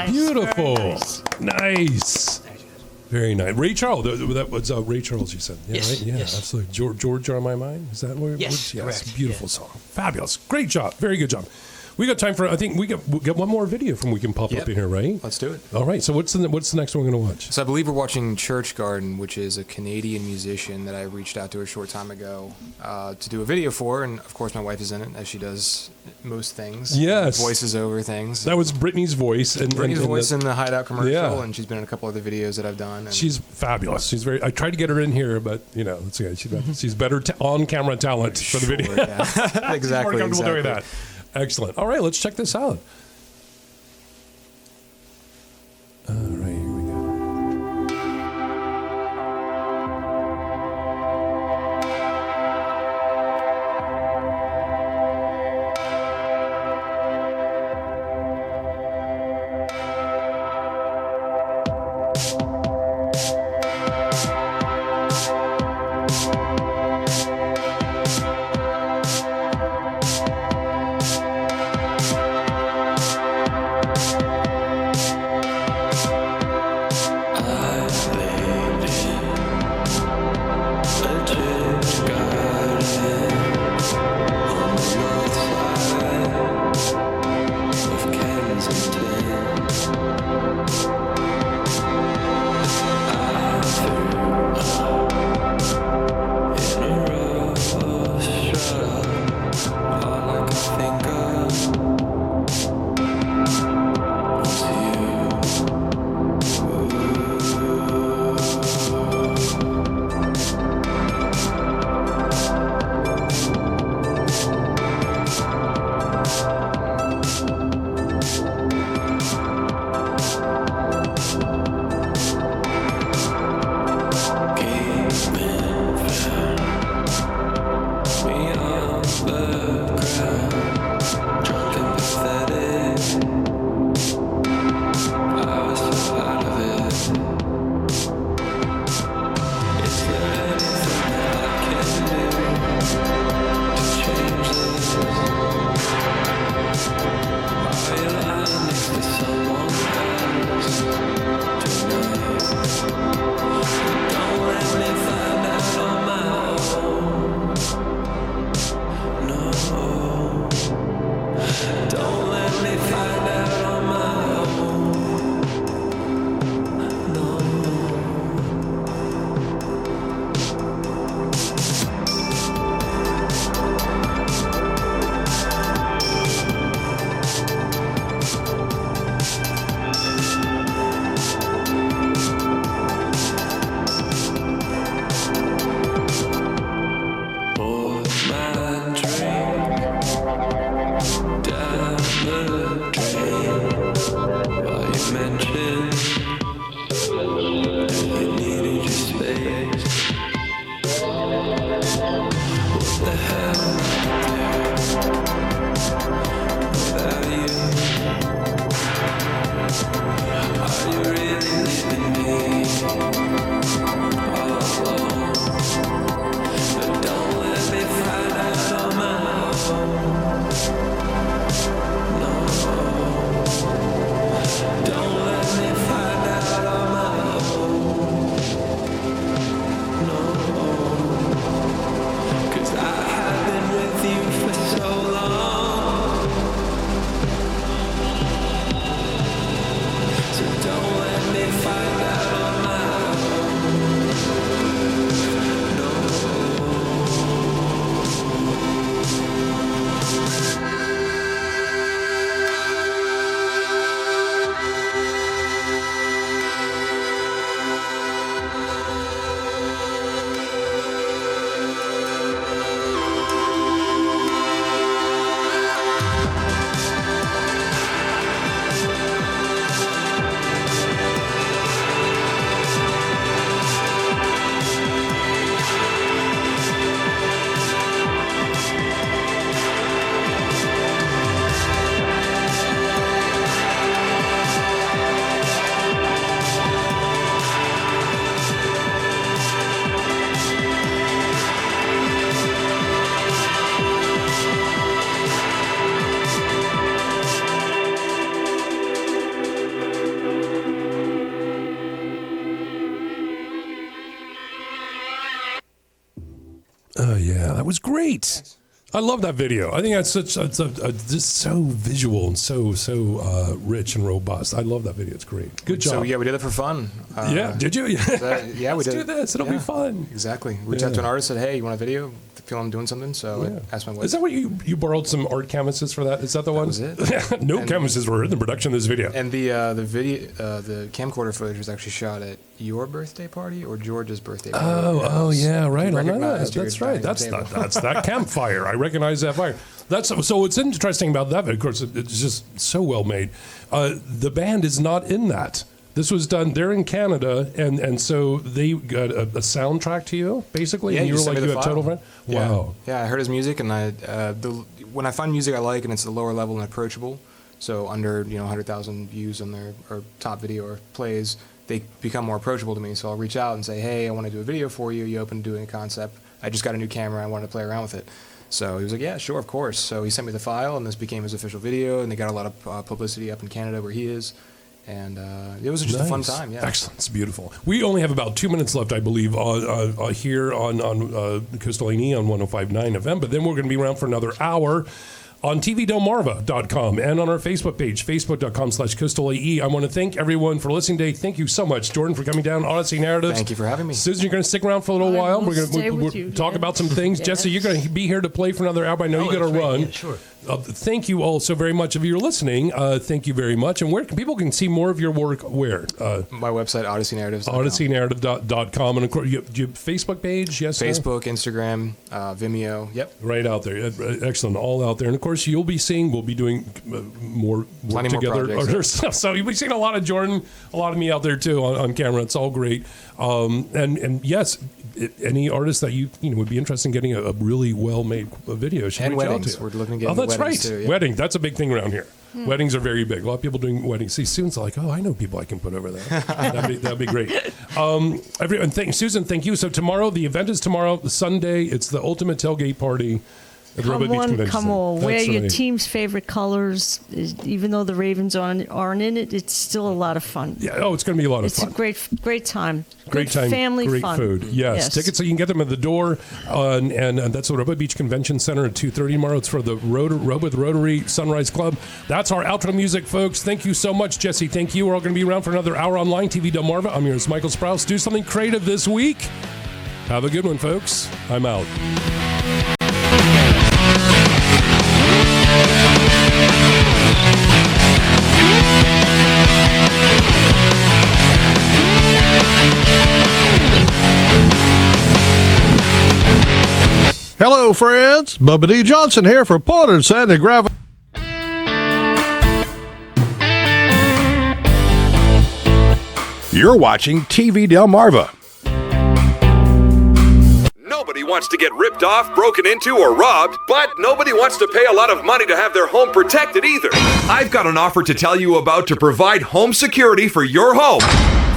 Beautiful. Nice. Very nice. Ray Charles. That was Ray Charles, you said. Yeah, yes. Right? Yeah, yes. Absolutely. Georgia on My Mind. Is that where it was? Yes. Correct. Beautiful song. Fabulous. Great job. Very good job. We got time for. I think we got one more video from we can pop up in here, right? Let's do it. All right. So what's the next one we're going to watch? So I believe we're watching Church Garden, which is a Canadian musician that I reached out to a short time ago to do a video for, and of course my wife is in it, as she does most things. Yes. Voices over things. That was Brittany's voice. Brittany's voice in the Hideout commercial, and she's been in a couple other videos that I've done. And she's fabulous. She's very. I tried to get her in here, but let's see. She's better on-camera talent for the video. Yeah. Exactly. More comfortable doing that. Excellent. All right, let's check this out. All right, here we go. Oh, yeah, that was great. I love that video. I think that's just so visual and so rich and robust. I love that video. It's great. Good job. So yeah, we did it for fun. Yeah, did you? Yeah, we did. Let's do this. It'll be fun. Exactly. Reached out to an artist, said, "Hey, you want a video? Feel I'm doing something." So I asked my wife. Is that what you borrowed some art canvases for that? Is that the one? That was it. No canvases were in the production of this video. And the video, the camcorder footage was actually shot at your birthday party or George's birthday party. Oh yeah, right. I know recognized that. your That's right. dining table. That's that campfire. I recognize that fire. So what's interesting about that, of course, it's just so well made. The band is not in that. This was done. They're in Canada, and so they got a soundtrack to you, basically. Yeah, and you were sent like me you the a total file. fan. Wow. Yeah, I heard his music, and when I find music I like and it's the lower level and approachable, so under 100,000 views on their or top video or plays, they become more approachable to me. So I'll reach out and say, hey, I want to do a video for you. You open to doing a concept? I just got a new camera. I wanted to play around with it. So he was like, yeah, sure, of course. So he sent me the file, and this became his official video, and they got a lot of publicity up in Canada where he is. And it was just a fun time, yeah. Excellent. It's beautiful. We only have about 2 minutes left, I believe, here on Coastal A&E on 105.9 FM, but then we're going to be around for another hour on tvdelmarva.com and on our Facebook page, facebook.com/coastalae. I want to thank everyone for listening today. Thank you so much, Jordan, for coming down. Odyssey Narratives. Thank you for having me. Susan, you're going to stick around for a little while. We're going to talk about some things. Yes. Jesse, you're going to be here to play for another hour. I know you got to run. Yeah, sure. Thank you all so very much. If you're listening, thank you very much. And where can people can see more of your work? Where? My website, odysseynarratives.com. odysseynarrative.com. And of course, you have Facebook page? Yes. Facebook, Instagram, Vimeo. Yep. Right out there. Excellent. All out there. And of course, we'll be doing more work together. Projects, so you'll be seeing a lot of Jordan, a lot of me out there too on camera. It's all great. And yes, any artist that you would be interested in getting a really well-made video should and reach weddings. out to. We're looking to get that's right. too, yeah. Weddings. That's a big thing around here. Weddings are very big. A lot of people doing weddings. See, Susan's like, oh, I know people I can put over there. That'd be great. Susan, thank you. So tomorrow, the event is tomorrow, Sunday. It's the ultimate tailgate party. Come on, wear your team's favorite colors. Even though the Ravens aren't in it, it's still a lot of fun. Yeah, it's going to be a lot of fun. It's a great time. Great Good time, family great fun. food. Yes, tickets so you can get them at the door, and that's the Robo Beach Convention Center at 2:30 tomorrow. It's for the Rehoboth Rotary Sunrise Club. That's our outro music, folks. Thank you so much, Jesse. Thank you. We're all going to be around for another hour online. TV Delmarva. I'm yours, Michael Sprouse. Do something creative this week. Have a good one, folks. I'm out. Hello, friends. Bubba D. Johnson here for Porter Sandy Gravel. You're watching TV Delmarva. Nobody wants to get ripped off, broken into, or robbed, but nobody wants to pay a lot of money to have their home protected either. I've got an offer to tell you about to provide home security for your home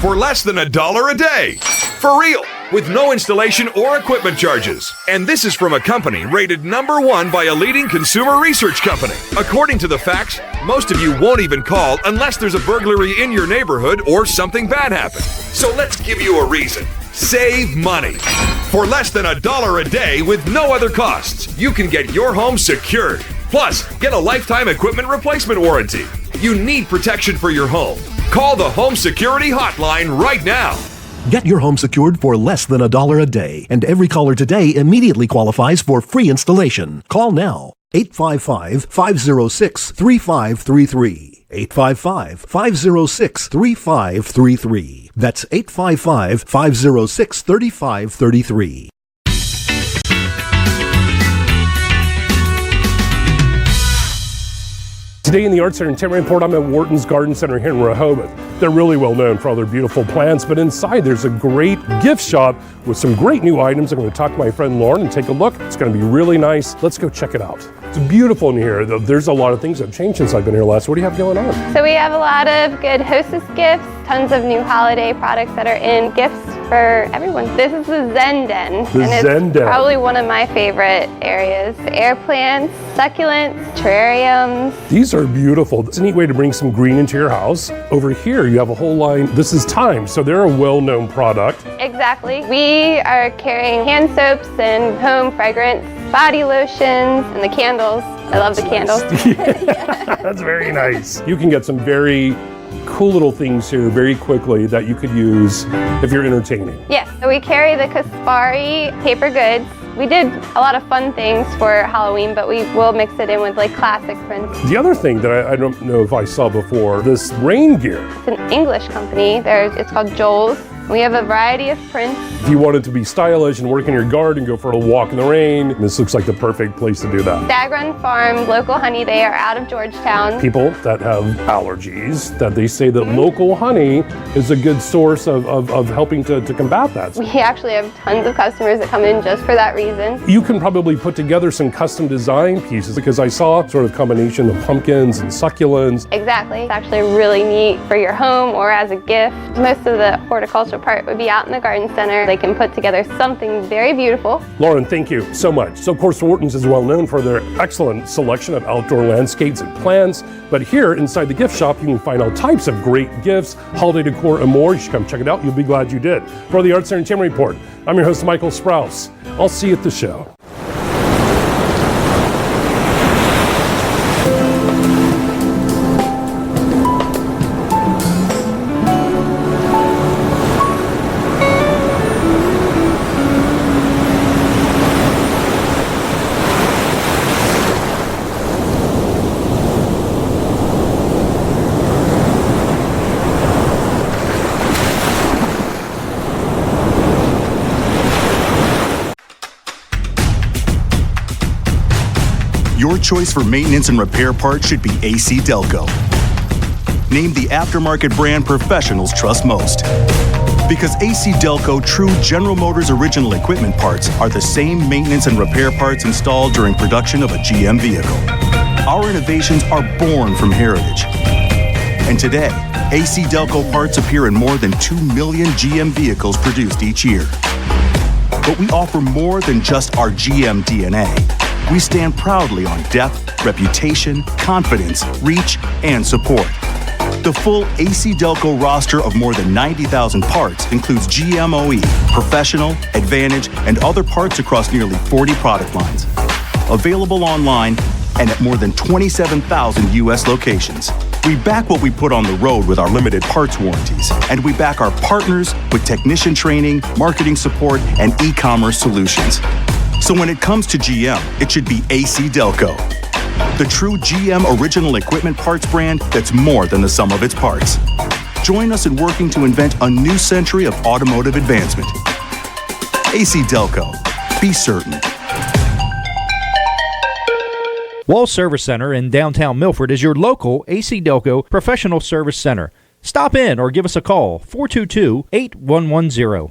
for less than $1 a day. For real, with no installation or equipment charges. And this is from a company rated #1 by a leading consumer research company. According to the facts, most of you won't even call unless there's a burglary in your neighborhood or something bad happened. So let's give you a reason. Save money. For less than $1 a day with no other costs, you can get your home secured. Plus, get a lifetime equipment replacement warranty. You need protection for your home. Call the Home Security Hotline right now. Get your home secured for less than $1 a day, and every caller today immediately qualifies for free installation. Call now. 855-506-3533. 855-506-3533. That's 855-506-3533. Today in the Art Center in Tamarack, I'm at Wharton's Garden Center here in Rehoboth. They're really well known for all their beautiful plants, but inside there's a great gift shop with some great new items. I'm going to talk to my friend Lauren and take a look. It's going to be really nice. Let's go check it out. It's beautiful in here. There's a lot of things that have changed since I've been here last. What do you have going on? So we have a lot of good hostess gifts, tons of new holiday products that are in gifts for everyone. This is the Zen Den. It's probably one of my favorite areas. Air plants, succulents, terrariums. These are beautiful. It's a neat way to bring some green into your house. Over here, you have a whole line. This is Thyme, so they're a well-known product. Exactly. We are carrying hand soaps and home fragrance, body lotions, and the candles. I love the candles. Yeah, that's very nice. You can get some very cool little things here very quickly that you could use if you're entertaining. Yes, so we carry the Kaspari paper goods. We did a lot of fun things for Halloween, but we will mix it in with like classic prints. The other thing that I don't know if I saw before, this rain gear. It's an English company. It's called Joel's. We have a variety of prints. If you wanted to be stylish and work in your garden, go for a walk in the rain, this looks like the perfect place to do that. Stag Run Farm, local honey, they are out of Georgetown. People that have allergies, that they say that local honey is a good source of helping to combat that. We actually have tons of customers that come in just for that reason. You can probably put together some custom design pieces because I saw sort of combination of pumpkins and succulents. Exactly. It's actually really neat for your home or as a gift. Most of the horticultural part would be out in the garden center. They can put together something very beautiful. Lauren, thank you so much. So, of course, Wharton's is well known for their excellent selection of outdoor landscapes and plants. But here inside the gift shop, you can find all types of great gifts, holiday decor, and more. You should come check it out. You'll be glad you did. For the Arts and Entertainment Report, I'm your host, Michael Sprouse. I'll see you at the show. Your choice for maintenance and repair parts should be AC Delco. Named the aftermarket brand professionals trust most. Because AC Delco true General Motors original equipment parts are the same maintenance and repair parts installed during production of a GM vehicle. Our innovations are born from heritage. And today, AC Delco parts appear in more than 2 million GM vehicles produced each year. But we offer more than just our GM DNA. We stand proudly on depth, reputation, confidence, reach, and support. The full AC Delco roster of more than 90,000 parts includes GMOE, Professional, Advantage, and other parts across nearly 40 product lines. Available online and at more than 27,000 U.S. locations. We back what we put on the road with our limited parts warranties, and we back our partners with technician training, marketing support, and e-commerce solutions. So when it comes to GM, it should be AC Delco, the true GM original equipment parts brand that's more than the sum of its parts. Join us in working to invent a new century of automotive advancement. AC Delco. Be certain. Wall Service Center in downtown Milford is your local AC Delco professional service center. Stop in or give us a call, 422-8110.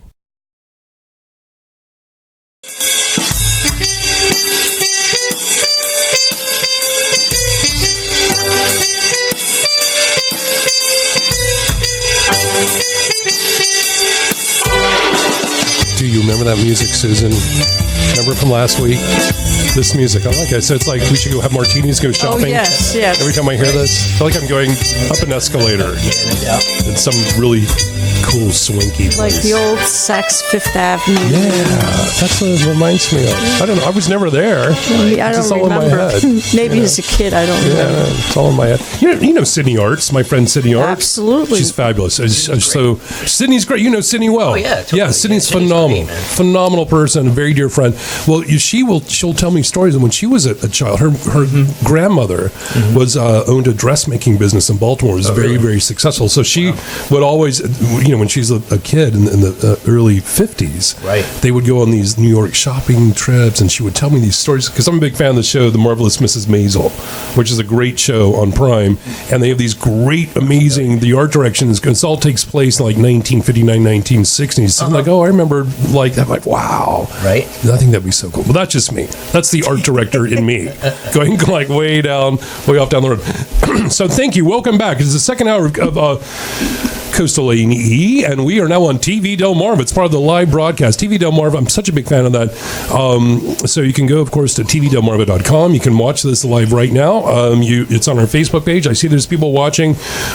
Do you remember that music, Susan? Remember from last week? This music, I like it. So it's like we should go have martinis, go shopping. Oh, yes, yes. Every time I hear this, I feel like I'm going up an escalator. It's some really cool, swanky place. Like the old Saks Fifth Avenue. Yeah, that's what it reminds me of. I don't know. I was never there. I don't all remember. in my head. Maybe as a kid, I don't remember. Yeah, it's all in my head. You know Sydney Arts, my friend Sydney Arts. Absolutely. She's fabulous. So Sydney's great. You know Sydney well. Oh, yeah, totally. Yeah, Sydney's phenomenal. Phenomenal person, a very dear friend. Well, she'll tell me stories. And when she was a child, her grandmother was owned a dressmaking business in Baltimore. It was very, very successful. So she would always, when she's a kid in the early 50s, right, they would go on these New York shopping trips, and she would tell me these stories, because I'm a big fan of the show The Marvelous Mrs. Maisel, which is a great show on Prime, and they have these great, amazing, the art directions, it all takes place in like 1959, 1960s. So I'm like, oh, I remember, like, I'm like, wow. Right. I think that'd be so cool. But that's just me. That's the art director in me, going like way off down the road. So thank you. Welcome back. It's the second hour of Coastal A&E, and we are now on TV Delmarva. It's part of the live broadcast. TV Delmarva, I'm such a big fan of that. So you can go, of course, to tvdelmarva.com. You can watch this live right now. It's on our Facebook page. I see there's people watching.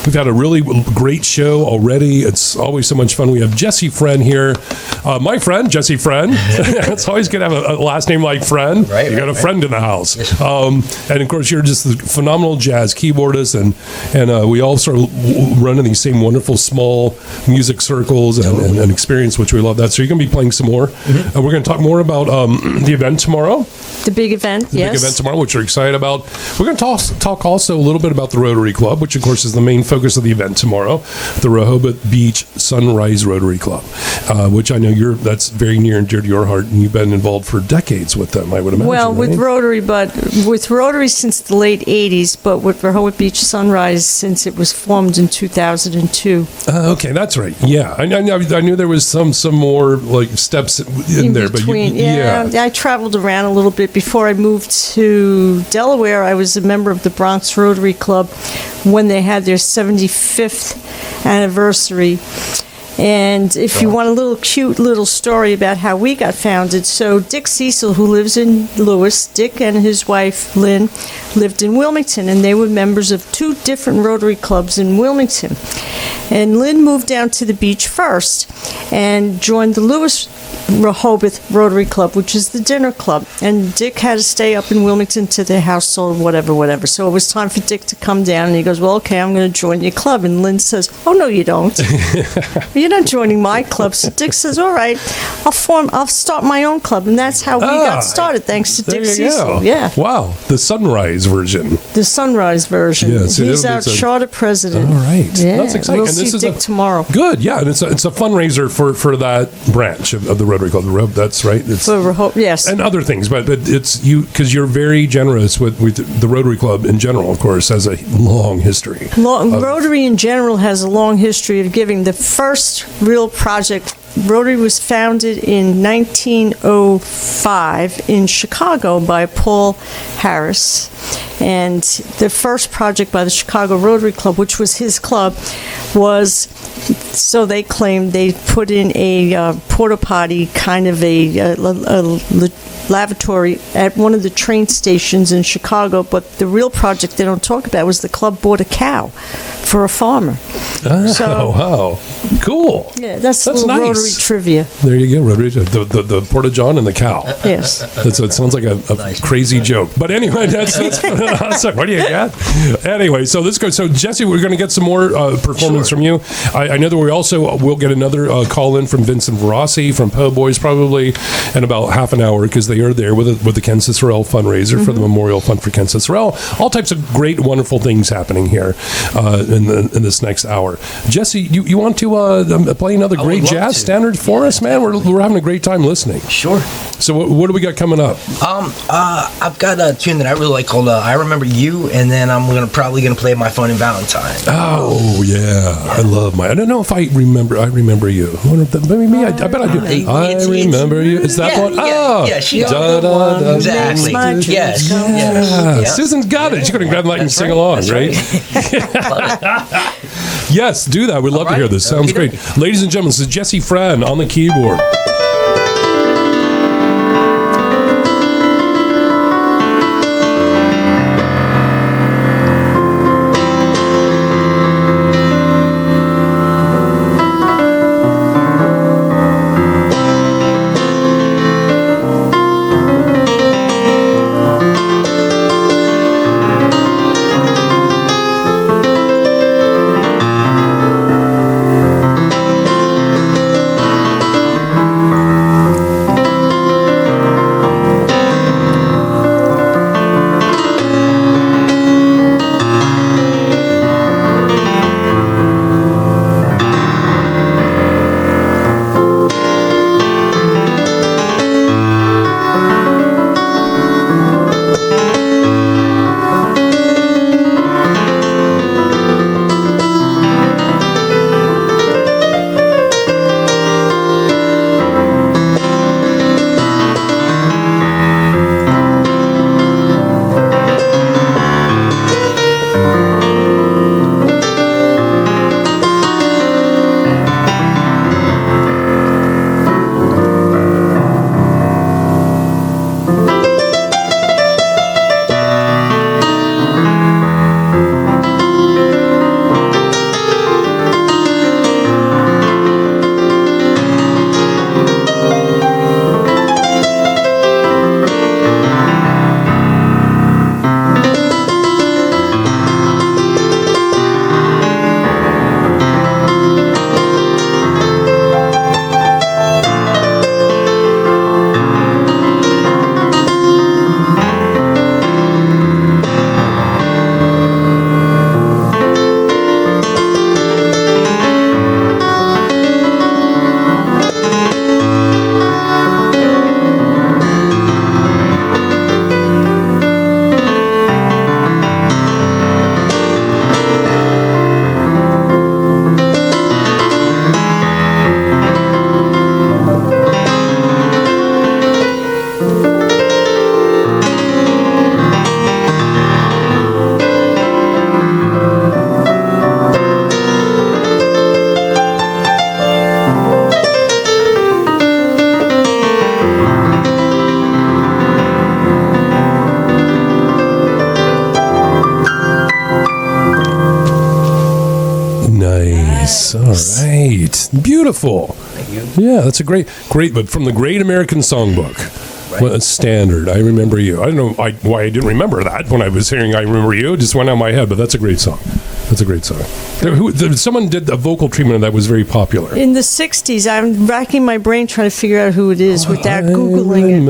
We've had a really great show already. It's always so much fun. We have Jesse Friend here. My friend, Jesse Friend. It's always good to have a last name like Friend. Right, you got a friend in the house. And, of course, you're just a phenomenal jazz keyboardist, and we all sort of run in these same wonderful small music circles and experience, which we love that. So you're going to be playing some more. We're going to talk more about the event tomorrow. The big event, The big event tomorrow, which we're excited about. We're going to talk also a little bit about the Rotary Club, which, of course, is the main focus of the event tomorrow, the Rehoboth Beach Sunrise Rotary Club, which I know that's very near and dear to your heart, and you've been involved for decades with them, I would imagine. Well, with Rotary, but with Rotary since the late 80s, but with Rehoboth Beach Sunrise since it was formed in 2002. Okay, that's right. Yeah, I knew there was some more like steps in there, between. But I traveled around a little bit before I moved to Delaware. I was a member of the Bronx Rotary Club when they had their 75th anniversary. And if you want a cute little story about how we got founded, so Dick Cecil, who lives in Lewis, Dick and his wife, Lynn, lived in Wilmington, and they were members of 2 different Rotary clubs in Wilmington. And Lynn moved down to the beach first and joined the Lewis Rehoboth Rotary Club, which is the dinner club. And Dick had to stay up in Wilmington to their household, whatever. So it was time for Dick to come down, and he goes, well, okay, I'm going to join your club. And Lynn says, oh, no, you don't. You're not joining my club. So Dick says, all right, I'll start my own club. And that's how we got started, thanks to Dick Cecil. Yeah. Wow. The Sunrise version. The Sunrise version. Yeah, so he's our charter president. All right. Yeah. That's exciting. We'll see Dick tomorrow. Good. Yeah. And it's a fundraiser for that branch of the Rotary Club. That's right. It's yes. And other things, but it's you, because you're very generous with the Rotary Club in general, of course, has a long history. Rotary in general has a long history of giving. The first real project, Rotary was founded in 1905 in Chicago by Paul Harris. And the first project by the Chicago Rotary Club, which was his club, was, so they claimed, they put in a porta potty, kind of a lavatory at one of the train stations in Chicago. But the real project they don't talk about was the club bought a cow for a farmer. Wow. Cool. Yeah, that's a little nice. Rotary trivia. There you go, Rotary. The Porta John and the cow. Yes. It sounds like a crazy joke. But anyway, that's awesome. What do you got? Anyway, so let's go. So, Jesse, we're going to get some more performance from you. I know that we also will get another call in from Vincent Rossi from Po' Boys probably in about half an hour, because they are there with the Ken Cicerelle fundraiser for the Memorial Fund for Ken Cicerelle. All types of great, wonderful things happening here in this next hour. Jesse, you want to play another great jazz standard for us, man? We're having a great time listening. Sure. So what do we got coming up? I've got a tune that I really like called I Remember You, and then I'm probably gonna play My Phone in Valentine. Oh yeah, I love I don't know if I remember you. Maybe I bet I do. I remember you. Is that one? Yeah, she got one. Exactly. Yes. Yeah. Susan's got it. She's gonna grab the mic and sing along, right? Yes, do that. We'd love to hear this. Sounds great. Ladies and gentlemen, this is Jesse Friend on the keyboard. Nice. All right. Beautiful. Thank you. Yeah, that's a great, but from the Great American Songbook. Right. What a standard. I Remember You. I don't know why I didn't remember that when I was hearing I Remember You. It just went out of my head, but that's a great song. That's a great song. Someone did a vocal treatment of that was very popular. In the 60s, I'm racking my brain trying to figure out who it is without Googling it. I'm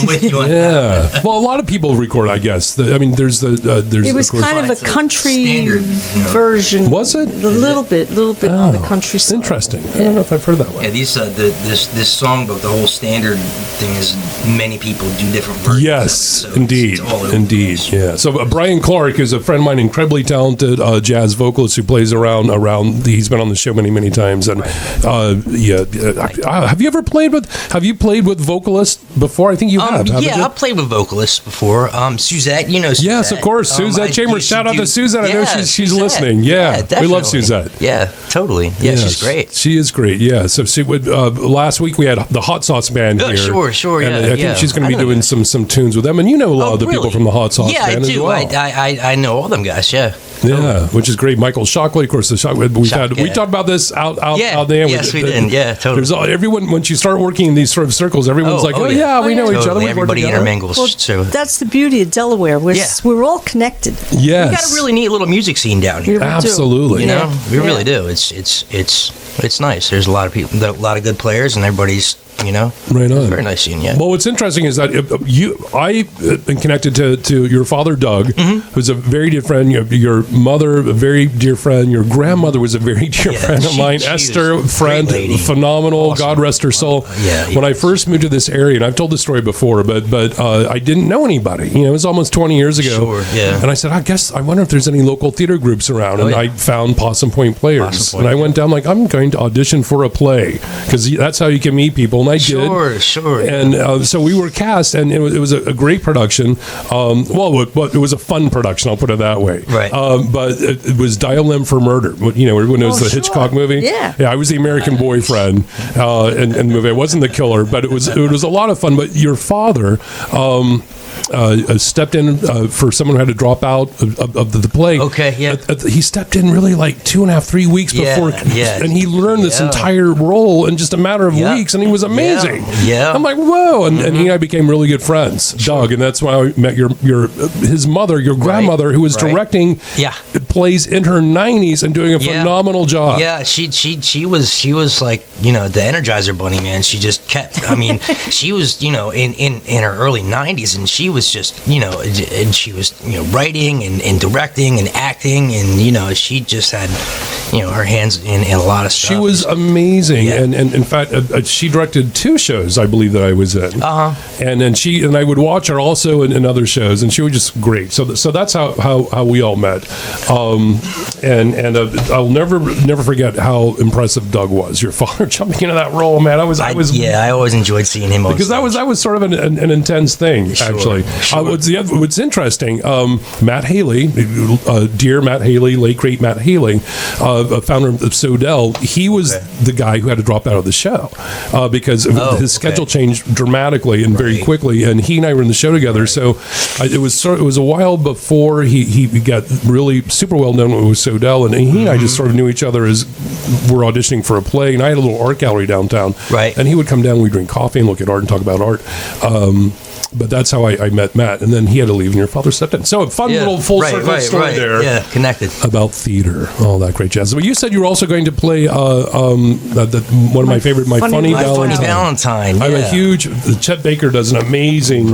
with you on that. Well, a lot of people record, I guess. There's it was kind of a country version. Was it? A little bit on the country side. Interesting. I don't know if I've heard that one. Yeah, these this songbook, the whole standard thing is many people do different versions. Yes, so indeed. It's all over Indeed, yeah. So Brian Clark is a friend of mine, incredibly talented jazz vocalist who plays around. He's been on the show many times. And have you played with vocalists before? I think you have. Yeah, I've played with vocalists before. Suzette, you know Suzette. Yes, of course. Suzette Chambers. Shout out to Suzette. I know she's listening. Yeah, we love Suzette. Yeah, totally. Yeah, she's great. She is great. Yeah. So she would. Last week we had the Hot Sauce Band here. Sure. And I think she's going to be doing some tunes with them. And you know a lot of the people from the Hot Sauce Band as well. I know all them guys. Yeah. Yeah, which is great. Michael Shockley, of course. We talked about this out there. Yes, we did. Yeah, totally. There's everyone once you start working in these sort of circles, everyone's we know each other. Everybody intermingles. Well, so that's the beauty of Delaware. We're all connected. Yes, we got a really neat little music scene down here. Absolutely, you know, we really do. It's nice. There's a lot of people, a lot of good players, and everybody's. Right on. Very nice scene, yeah. Well, what's interesting is that I've been connected to your father, Doug, who's a very dear friend. Your mother, a very dear friend. Your grandmother was a very dear friend of mine. Esther, friend, phenomenal. Awesome. God rest her soul. When I first moved to this area, and I've told this story before, but I didn't know anybody. It was almost 20 years ago. Sure, yeah. And I said, I wonder if there's any local theater groups around. And I found Possum Point Players. And I went down I'm going to audition for a play because that's how you can meet people. And I did. Sure. And so we were cast, and it was a great production. It was a fun production, I'll put it that way. Right. But it was Dial M for Murder, when it was the Hitchcock movie. Yeah. I was the American boyfriend in the movie. I wasn't the killer, but it was a lot of fun. But your father... stepped in for someone who had to drop out of the play. Okay, yeah. He stepped in really 2.5, 3 weeks before, and he learned this entire role in just a matter of weeks, and he was amazing. Yeah. I'm like, whoa, and he and I became really good friends, Doug, and that's why I met his mother, your grandmother, who was directing plays in her 90s and doing a phenomenal job. Yeah, she was like, the Energizer Bunny, man. She just kept, she was, in her early 90s, and she was just, and she was, writing and directing and acting, and, she just had, her hands in a lot of stuff. She was amazing, and in fact, she directed 2 shows, I believe, that I was in. And then I would watch her also in other shows, and she was just great. So that's how we all met. And I'll never forget how impressive Doug was. Your father jumping into that role, man. I always enjoyed seeing him because that was sort of an intense thing, actually. Sure. What's interesting, Matt Haley, dear Matt Haley, late great Matt Haley, founder of Sodell, he was the guy who had to drop out of the show because his schedule changed dramatically and very quickly, and he and I were in the show together. So it was a while before he got really super well known with Sodell, and he and I just sort of knew each other as we're auditioning for a play, and I had a little art gallery downtown, and he would come down, we'd drink coffee and look at art and talk about art. But that's how I met Matt, and then he had to leave, and your father stepped in. So a fun little full circle story there. Yeah, connected. About theater, all that great jazz. But you said you were also going to play one of my favorite, My Funny Valentine. Yeah. I'm a huge. Chet Baker does an amazing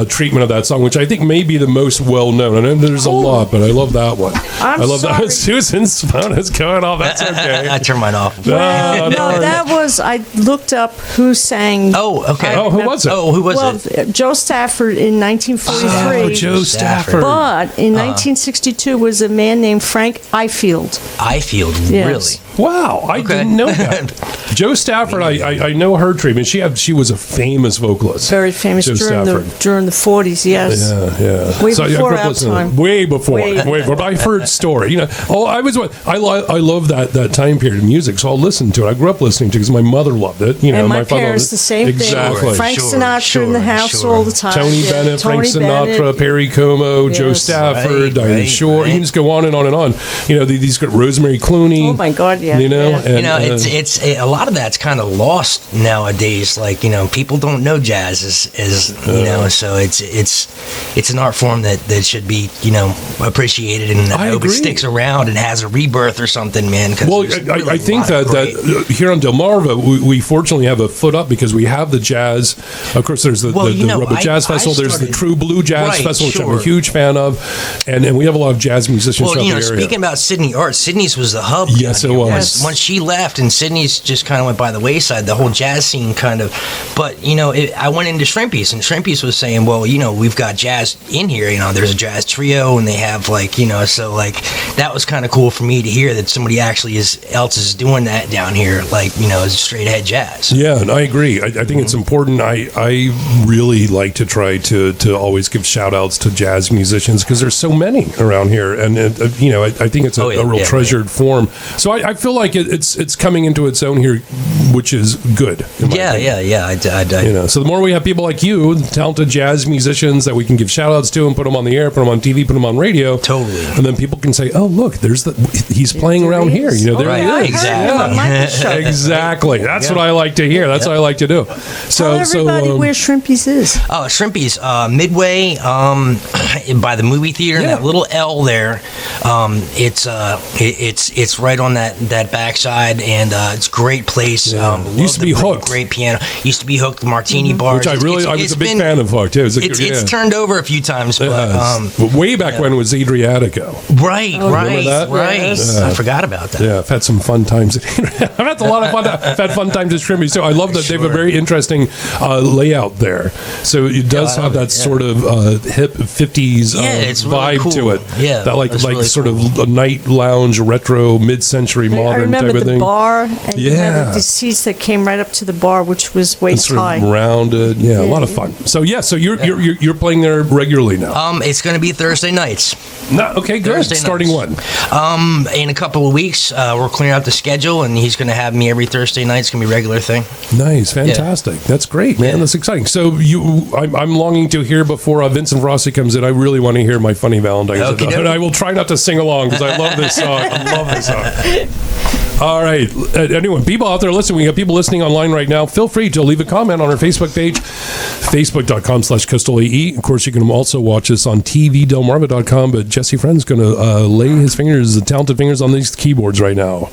treatment of that song, which I think may be the most well known. I know there's a lot, but I love that one. I love that. Susan's phone is going off. That's okay. I turned mine off. No, that was. I looked up who sang. Oh, okay. Who was it? Who was it? Joe Stafford in 1943. Oh, Joe Stafford. But in 1962 was a man named Frank Ifield. Really? Wow, I didn't know that. Jo Stafford, I know her treatment. She was a famous vocalist. Very famous during the 40s, yes. Yeah. Way before our time. Way before. But I've heard story. I love that time period of music, so I'll listen to it. I grew up listening to it because my mother loved it. And my parents, the same thing. Frank Sinatra in the house all the time. Tony Bennett, Frank Sinatra, Perry Como, Jo Stafford, Diana Shore. You can just go on and on and on. These got Rosemary Clooney. Oh my God, yeah. It's a lot of that's kind of lost nowadays. Like people don't know jazz so it's an art form that should be appreciated, and I hope it sticks around and has a rebirth or something, man. Well, I think that here on Delmarva, we fortunately have a foot up because we have the jazz. Of course, there's the Rubber Jazz Festival. There's the True Blue Jazz Festival, which I'm a huge fan of, and we have a lot of jazz musicians throughout the area. Speaking about Sydney art, Sydney's was the hub. Yes, it was. Once she left, and Sydney's just kind of went by the wayside. The whole jazz scene kind of. But I went into Shrimpies, and Shrimpies was saying, well, we've got jazz in here. There's a jazz trio, and they have so that was kind of cool for me to hear that somebody actually else is doing that down here, is straight ahead jazz. Yeah, and I agree. I think it's important. I really like to try to always give shout outs to jazz musicians because there's so many around here, and I think it's a real treasured form. So I feel like it's coming into its own here, which is good. Yeah. So the more we have people like you, talented jazz musicians that we can give shout outs to and put them on the air, put them on TV, put them on radio. Totally. And then people can say, "Oh, look, he's playing around here." There he is. Exactly. Exactly. That's what I like to hear. That's what I like to do. Tell everybody where Shrimpies is. Oh, Shrimpies, Midway, by the movie theater, and that little L there. It's right on that backside, and it's a great place. Used to be Hooked. Great piano. Used to be Hooked, the Martini Bar. Which I was a big fan of Hooked too. It's turned over a few times, but way back when it was Adriatico. Right. Yes. I forgot about that. Yeah, I've had some fun times. I've had a lot of fun. I've had fun times at Shrimpies too. I love that they have a very interesting layout there. So it does have that sort of hip 50s vibe really cool. to it. Yeah, that really cool. Sort of a night lounge, retro, mid-century, modern type of thing. I remember the bar, and you had the seats that came right up to the bar, which was waist high. Rounded, a lot of fun. So you're playing there regularly now. It's going to be Thursday nights. Okay, good. Starting when? In a couple of weeks, we're clearing out the schedule, and he's going to have me every Thursday night. It's going to be a regular thing. Nice, fantastic. Yeah. That's great, man. That's exciting. So I'm longing to hear before Vincent Frosty comes in. I really want to hear My Funny Valentine. And I will try not to sing along because I love this song. All right. Anyone, people out there listening, we have people listening online right now. Feel free to leave a comment on our Facebook page, facebook.com/CoastalAE. Of course, you can also watch us on tvdelmarva.com, but Jesse Friend's going to lay his talented fingers on these keyboards right now.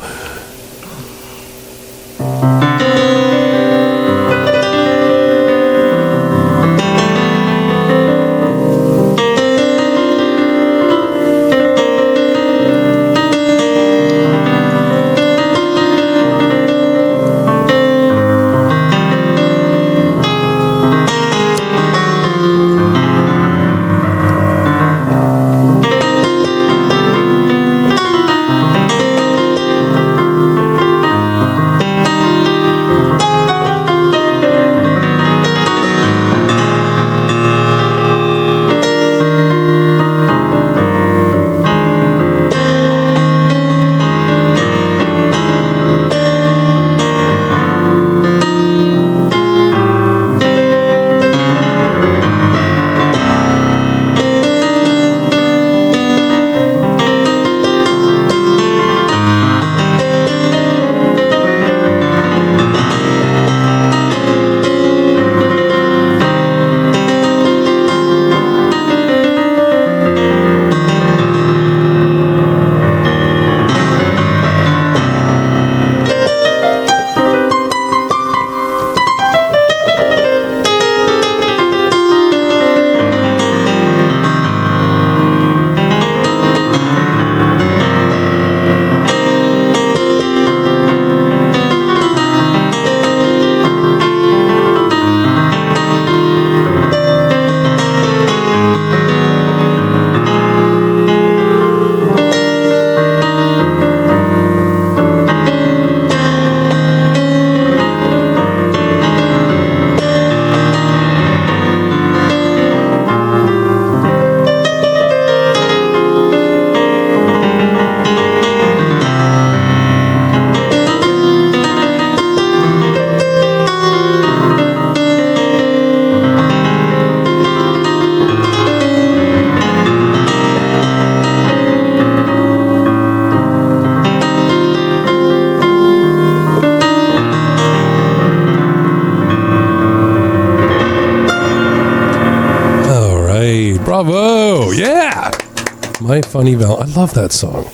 My Funny Val. I love that song.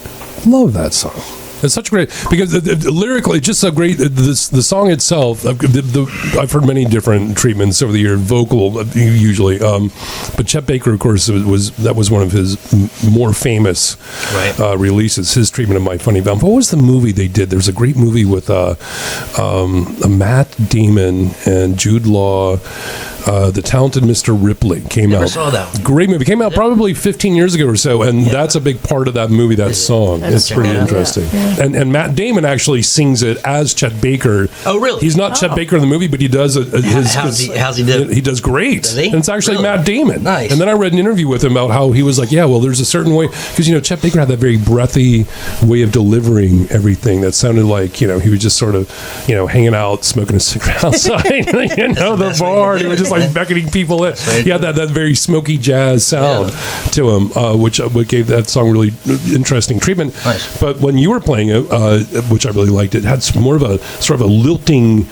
Love that song. It's such great because lyrically, it's just so great. The song itself, I've heard many different treatments over the year, vocal usually, but Chet Baker, of course, was one of his more famous releases. His treatment of My Funny Val. What was the movie they did? There's a great movie with Matt Damon and Jude Law. The Talented Mr. Ripley came out. Saw that one. Great movie. Came out probably 15 years ago or so, and that's a big part of that movie. That song. It's pretty interesting. Yeah. And Matt Damon actually sings it as Chet Baker. Oh, really? He's not Chet Baker in the movie, but he does how's he do? He does great. Does he? And it's actually Really? Matt Damon. Nice. And then I read an interview with him about how he was like, yeah, well, there's a certain way because Chet Baker had that very breathy way of delivering everything that sounded like he was just sort of hanging out smoking a cigarette outside, the bar. And he was just like beckoning people in. He had that very smoky jazz sound to him, which gave that song really interesting treatment. Nice. But when you were playing it, which I really liked, it had more of a sort of a lilting,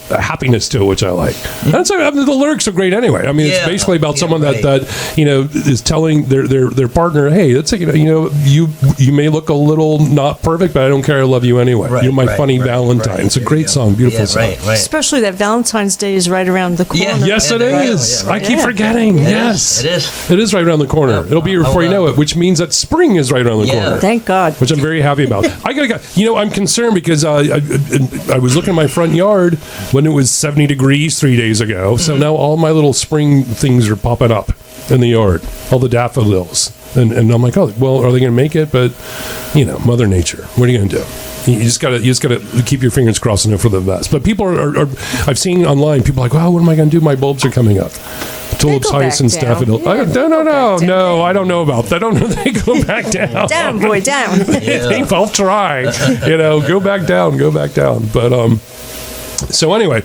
happiness to it, which I like. That's the lyrics are great anyway. I mean, it's basically about someone that is telling their partner, hey, it's you may look a little not perfect, but I don't care. I love you anyway. You're my funny Valentine. It's a great song, beautiful song. Especially that Valentine's Day is right around the corner. Yes, it is. I keep forgetting. Yes, it is. It is right around the corner. It'll be here before you know it, which means that spring is right around the corner. Thank God. Which I'm very happy about. I'm concerned because I was looking at my front yard when it was 70 degrees 3 days ago. So now all my little spring things are popping up in the yard, all the daffodils. And I'm like, oh, well, are they going to make it? But, Mother Nature, what are you going to do? You just gotta keep your fingers crossed and hope for the best. But people are I've seen online, people are like, well, what am I going to do? My bulbs are coming up. Tulips, hyacinths, daffodils. No, I don't know about that. I don't know they go back down. Down, boy, down. I'll try. Go back down. But so anyway,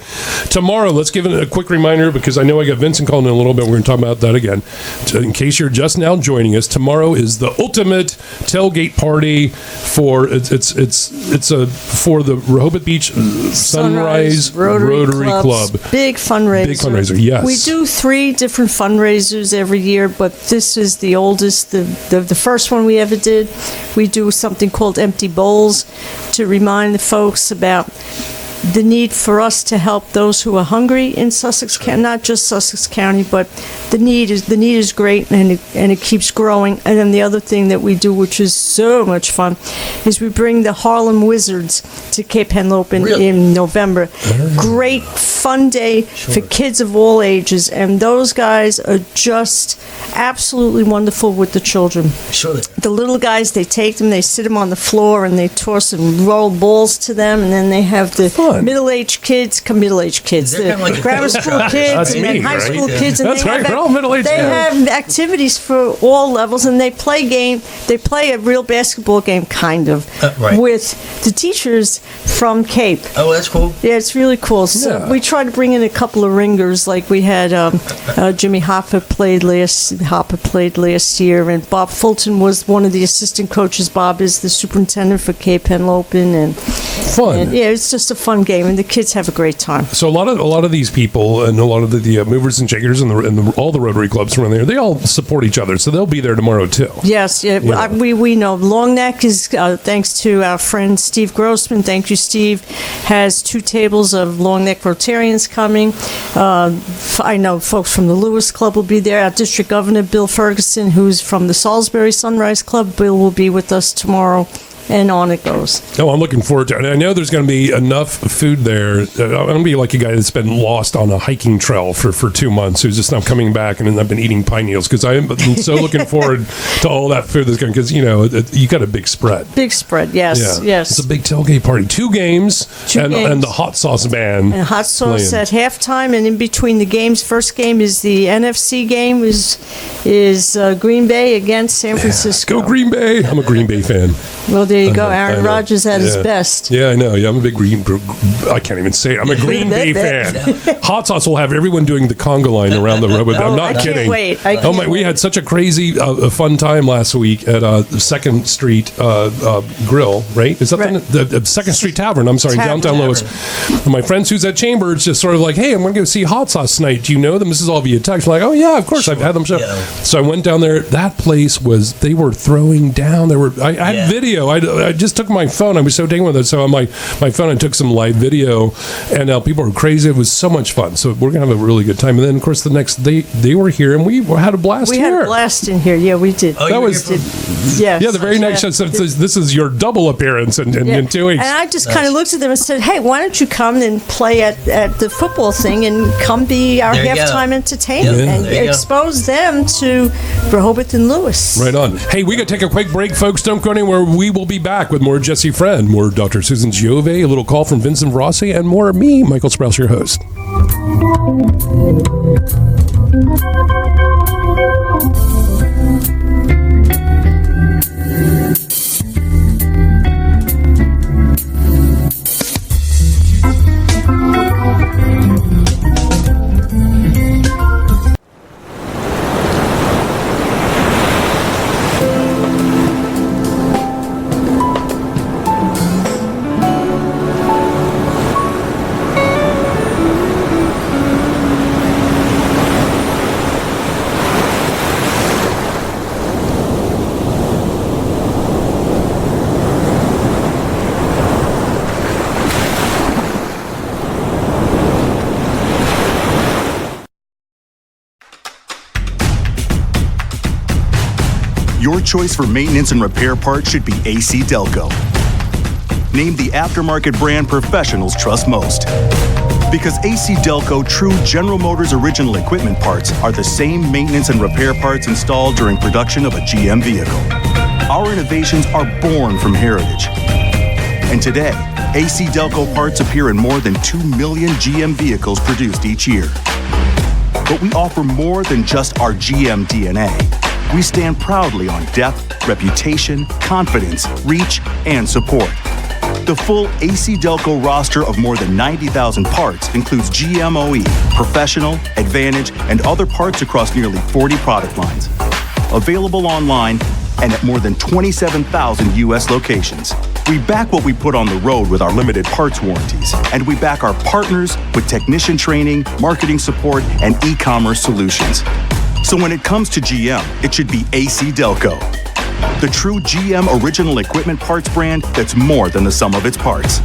tomorrow, let's give it a quick reminder because I know I got Vincent calling in a little bit. We're going to talk about that again. In case you're just now joining us, tomorrow is the ultimate tailgate party for for the Rehoboth Beach Sunrise Rotary Club. Big fundraiser. Big fundraiser. Yes. We do 3 different fundraisers every year, but this is the oldest. The first one we ever did. We do something called Empty Bowls to remind the folks about the need for us to help those who are hungry in Sussex County, not just Sussex County, but the need is great and it keeps growing. And then the other thing that we do, which is so much fun, is we bring the Harlem Wizards to Cape Henlopen in November. Great fun day for kids of all ages, and those guys are just absolutely wonderful with the children. The little guys, they take them, they sit them on the floor, and they toss and roll balls to them, and then they have the middle-aged kids, the grammar school kids, and then high school kids, and they're all middle-aged. They have activities for all levels, and they play a real basketball game, kind of, with the teachers from Cape. Oh, that's cool. Yeah, it's really cool. So we try to bring in a couple of ringers, like we had Jimmy Hopper played last year, and Bob Fulton was one of the assistant coaches. Bob is the superintendent for Cape Henlopen, and fun. And, it's just a fun game, and the kids have a great time. So a lot of these people and a lot of the movers and shakers and all the Rotary clubs around there, they all support each other, so they'll be there tomorrow too. Yes, we know Long Neck is thanks to our friend Steve Grossman. Thank you, Steve. Has 2 tables of Long Neck Rotarians coming. I know folks from the Lewis Club will be there. Our district governor Bill Ferguson, who's from the Salisbury Sunrise Club, Bill will be with us tomorrow. And on it goes. Oh, I'm looking forward to it. And I know there's going to be enough food there. I'm going to be like a guy that's been lost on a hiking trail for 2 months, who's just now coming back, and I've been eating pine needles because I'm so looking forward to all that food that's going. Because you got a big spread. Big spread, yes, yes. It's a big tailgate party. 2 games, and the hot sauce band. And hot sauce at halftime, and in between the games. First game is the NFC game. Is Green Bay against San Francisco. Go Green Bay! I'm a Green Bay fan. Well, there you go. Aaron Rodgers at his best. Yeah, I know. Yeah, I'm a big I can't even say it. I'm a Green Bay fan. Hot Sauce will have everyone doing the conga line around the road. I'm not kidding. I can't wait. We had such a crazy, fun time last week at Second Street Grill, right? Is that the Second Street Tavern? I'm sorry, downtown Lewis. And my friends who's at Chambers just sort of like, hey, I'm going to go see Hot Sauce tonight. Do you know them? This is all via text. I'm like, oh, yeah, of course. I've had them show. Yeah. So I went down there. That place they were throwing down. I had video. I just took my phone. I was so taken with it. So on my phone, I took some live video, and people were crazy. It was so much fun. So we're going to have a really good time. And then, of course, the next day, they were here, and we had a blast here. We had a blast in here. Yeah, we did. Oh, yeah, the very next show. So this is your double appearance in 2 weeks. And I just kind of looked at them and said, hey, why don't you come and play at the football thing and come be our halftime entertainment and expose them to Rehoboth and Lewis. Right on. Hey, we got to take a quick break, folks. Don't go anywhere. We will be back with more Jesse Friend, more Dr. Susan Giove, a little call from Vincent Rossi, and more of me, Michael Sprouse, your host. Your choice for maintenance and repair parts should be AC Delco. Named the aftermarket brand professionals trust most. Because AC Delco true General Motors original equipment parts are the same maintenance and repair parts installed during production of a GM vehicle. Our innovations are born from heritage. And today, AC Delco parts appear in more than 2 million GM vehicles produced each year. But we offer more than just our GM DNA. We stand proudly on depth, reputation, confidence, reach, and support. The full AC Delco roster of more than 90,000 parts includes GMOE, Professional, Advantage, and other parts across nearly 40 product lines. Available online and at more than 27,000 U.S. locations. We back what we put on the road with our limited parts warranties, and we back our partners with technician training, marketing support, and e-commerce solutions. So when it comes to GM, it should be AC Delco. The true GM original equipment parts brand that's more than the sum of its parts.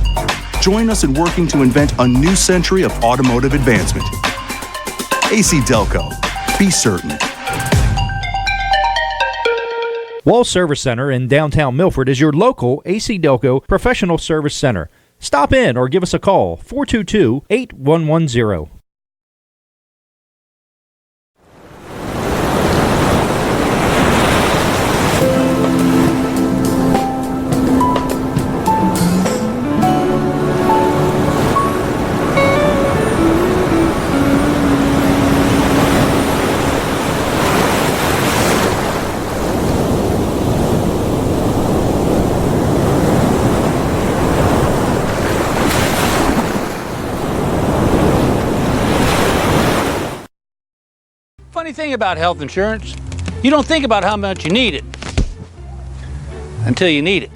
Join us in working to invent a new century of automotive advancement. AC Delco. Be certain. Wall Service Center in downtown Milford is your local AC Delco professional service center. Stop in or give us a call, 422-8110. Funny thing about health insurance, you don't think about how much you need it until you need it.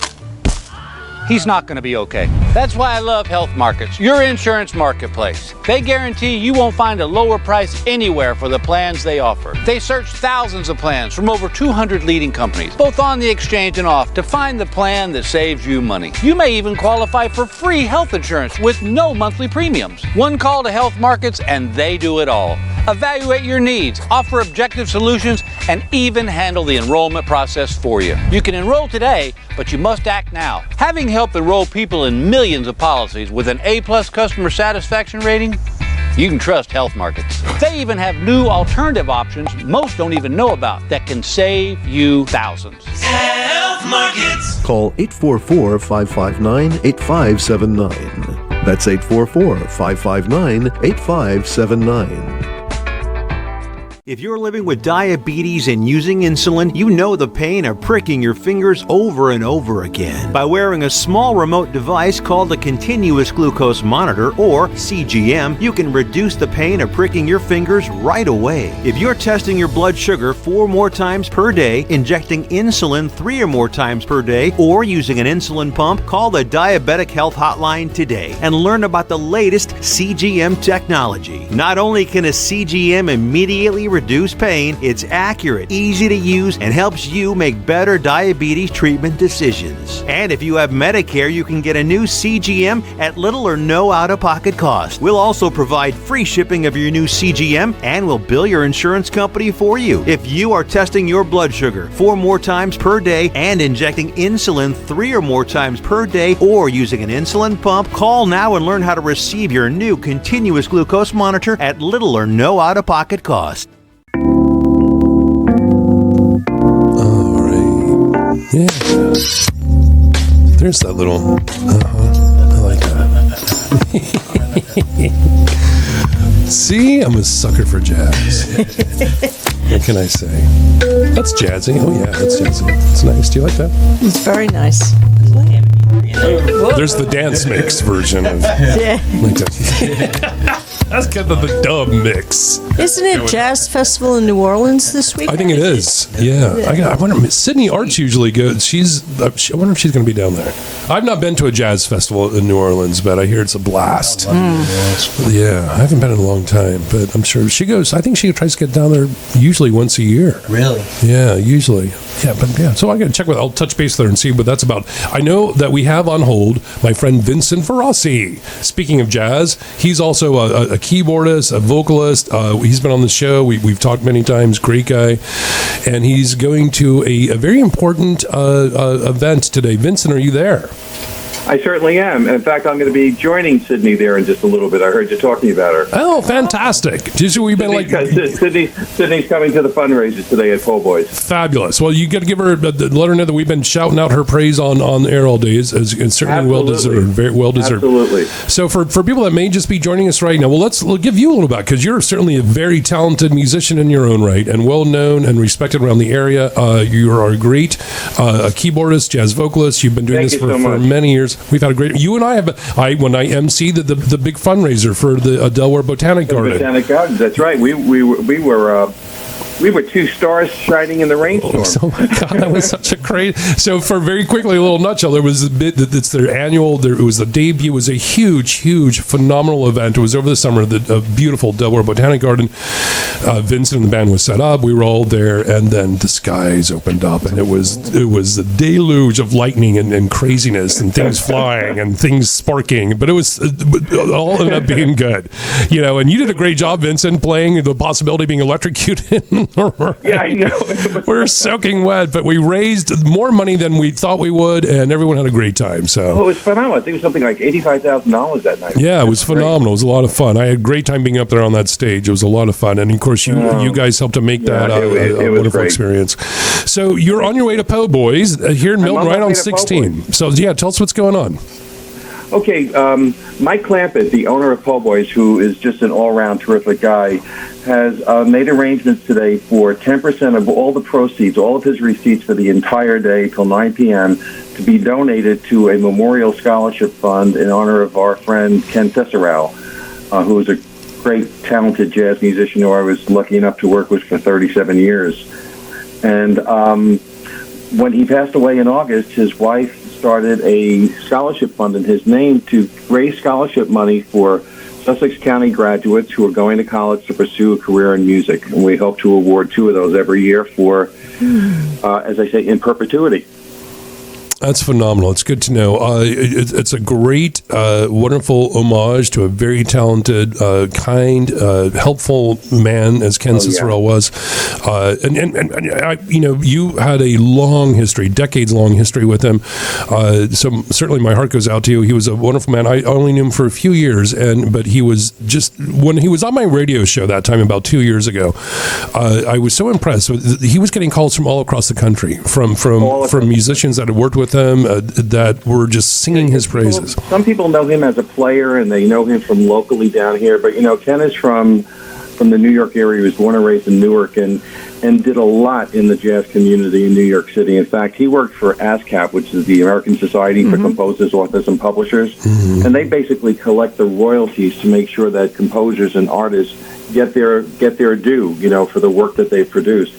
He's not going to be okay. That's why I love Health Markets, your insurance marketplace. They guarantee you won't find a lower price anywhere for the plans they offer. They search thousands of plans from over 200 leading companies, both on the exchange and off, to find the plan that saves you money. You may even qualify for free health insurance with no monthly premiums. One call to Health Markets and they do it all. Evaluate your needs, offer objective solutions, and even handle the enrollment process for you. You can enroll today, but you must act now. Having helped enroll people in millions of policies with an A+ customer satisfaction rating, you can trust Health Markets. They even have new alternative options most don't even know about that can save you thousands. Health Markets. Call 844-559-8579. That's 844-559-8579. If you're living with diabetes and using insulin, you know the pain of pricking your fingers over and over again. By wearing a small remote device called a continuous glucose monitor, or CGM, you can reduce the pain of pricking your fingers right away. If you're testing your blood sugar 4 more times per day, injecting insulin 3 or more times per day, or using an insulin pump, call the Diabetic Health Hotline today and learn about the latest CGM technology. Not only can a CGM immediately reduce pain, it's accurate, easy to use, and helps you make better diabetes treatment decisions. And if you have Medicare, you can get a new CGM at little or no out-of-pocket cost. We'll also provide free shipping of your new CGM, and we'll bill your insurance company for you. If you are testing your blood sugar 4 more times per day and injecting insulin 3 or more times per day, or using an insulin pump, call now and learn how to receive your new continuous glucose monitor at little or no out-of-pocket cost. Yeah. There's that little. I like that. See, I'm a sucker for jazz. What can I say? That's jazzy. Oh, yeah, that's jazzy. It's nice. Do you like that? It's very nice. There's the dance mix version of. Yeah. Like that. That's kind of the dub mix. Isn't it Jazz Festival in New Orleans this week? I think it is. Yeah. I wonder. Sydney Arts usually goes. I wonder if she's going to be down there. I've not been to a jazz festival in New Orleans, but I hear it's a blast. Yeah, I haven't been in a long time, but I'm sure she goes. I think she tries to get down there usually once a year. Really? Yeah, usually. Yeah, but yeah. So I got to check with. I'll touch base there and see what that's about. I know that we have on hold my friend Vincent Ferrassi. Speaking of jazz, he's also a keyboardist, a vocalist. He's been on the show. We've talked many times. Great guy. And he's going to a very important event today. Vincent, are you there? I certainly am. In fact, I'm going to be joining Sydney there in just a little bit. I heard you talking about her. Oh, fantastic. We've been Sydney's coming to the fundraiser today at Po' Boys. Fabulous. Well, you got to give her, let her know that we've been shouting out her praise on air all day. It's certainly well-deserved. Very well-deserved. Absolutely. So for people that may just be joining us right now, well, we'll give you a little bit, because you're certainly a very talented musician in your own right and well-known and respected around the area. You are a great keyboardist, jazz vocalist. You've been doing this for many years. We've had a great. You and I have. When I emceed the big fundraiser for the Delaware Botanic Garden. Botanic Gardens. That's right. We were 2 stars shining in the rainstorm. Oh my God, that was such a great. So for very quickly, a little nutshell, there was it's their annual. It was the debut. It was a huge, phenomenal event. It was over the summer. The beautiful Delaware Botanic Garden. Vincent and the band was set up. We were all there, and then the skies opened up, and it was a deluge of lightning and craziness and things flying and things sparking. But it was all ended up being good, And you did a great job, Vincent, playing the possibility of being electrocuted. Yeah, I know. We're soaking wet, but we raised more money than we thought we would, and everyone had a great time. So it was phenomenal. I think it was something like $85,000 that night. Yeah, it was phenomenal. It was a lot of fun. I had a great time being up there on that stage. It was a lot of fun, and of course, you guys helped to make that a wonderful experience. So you're on your way to Po' Boys here in Milton, right on 16. So yeah, tell us what's going on. Okay, Mike Clampett, the owner of Po' Boys, who is just an all-around terrific guy, has made arrangements today for 10% of all the proceeds, all of his receipts for the entire day till 9 p.m. to be donated to a memorial scholarship fund in honor of our friend Ken Cesarao, who is a great, talented jazz musician who I was lucky enough to work with for 37 years. And when he passed away in August, his wife started a scholarship fund in his name to raise scholarship money for Sussex County graduates who are going to college to pursue a career in music. And we hope to award 2 of those every year for, as I say, in perpetuity. That's phenomenal. It's good to know. It's a great, wonderful homage to a very talented, kind, helpful man, as Ken Cicero was. And you had a long history, decades-long history with him. So certainly my heart goes out to you. He was a wonderful man. I only knew him for a few years, but he was just, when he was on my radio show that time about 2 years ago, I was so impressed. He was getting calls from all across the country, from musicians that had worked with him that were just singing his praises. Some people know him as a player, and they know him from locally down here. But Ken is from from the New York area. He was born and raised in Newark and did a lot in the jazz community in New York City. In fact, he worked for ASCAP, which is the American Society for Composers, Authors, and Publishers. And they basically collect the royalties to make sure that composers and artists get their due, for the work that they've produced.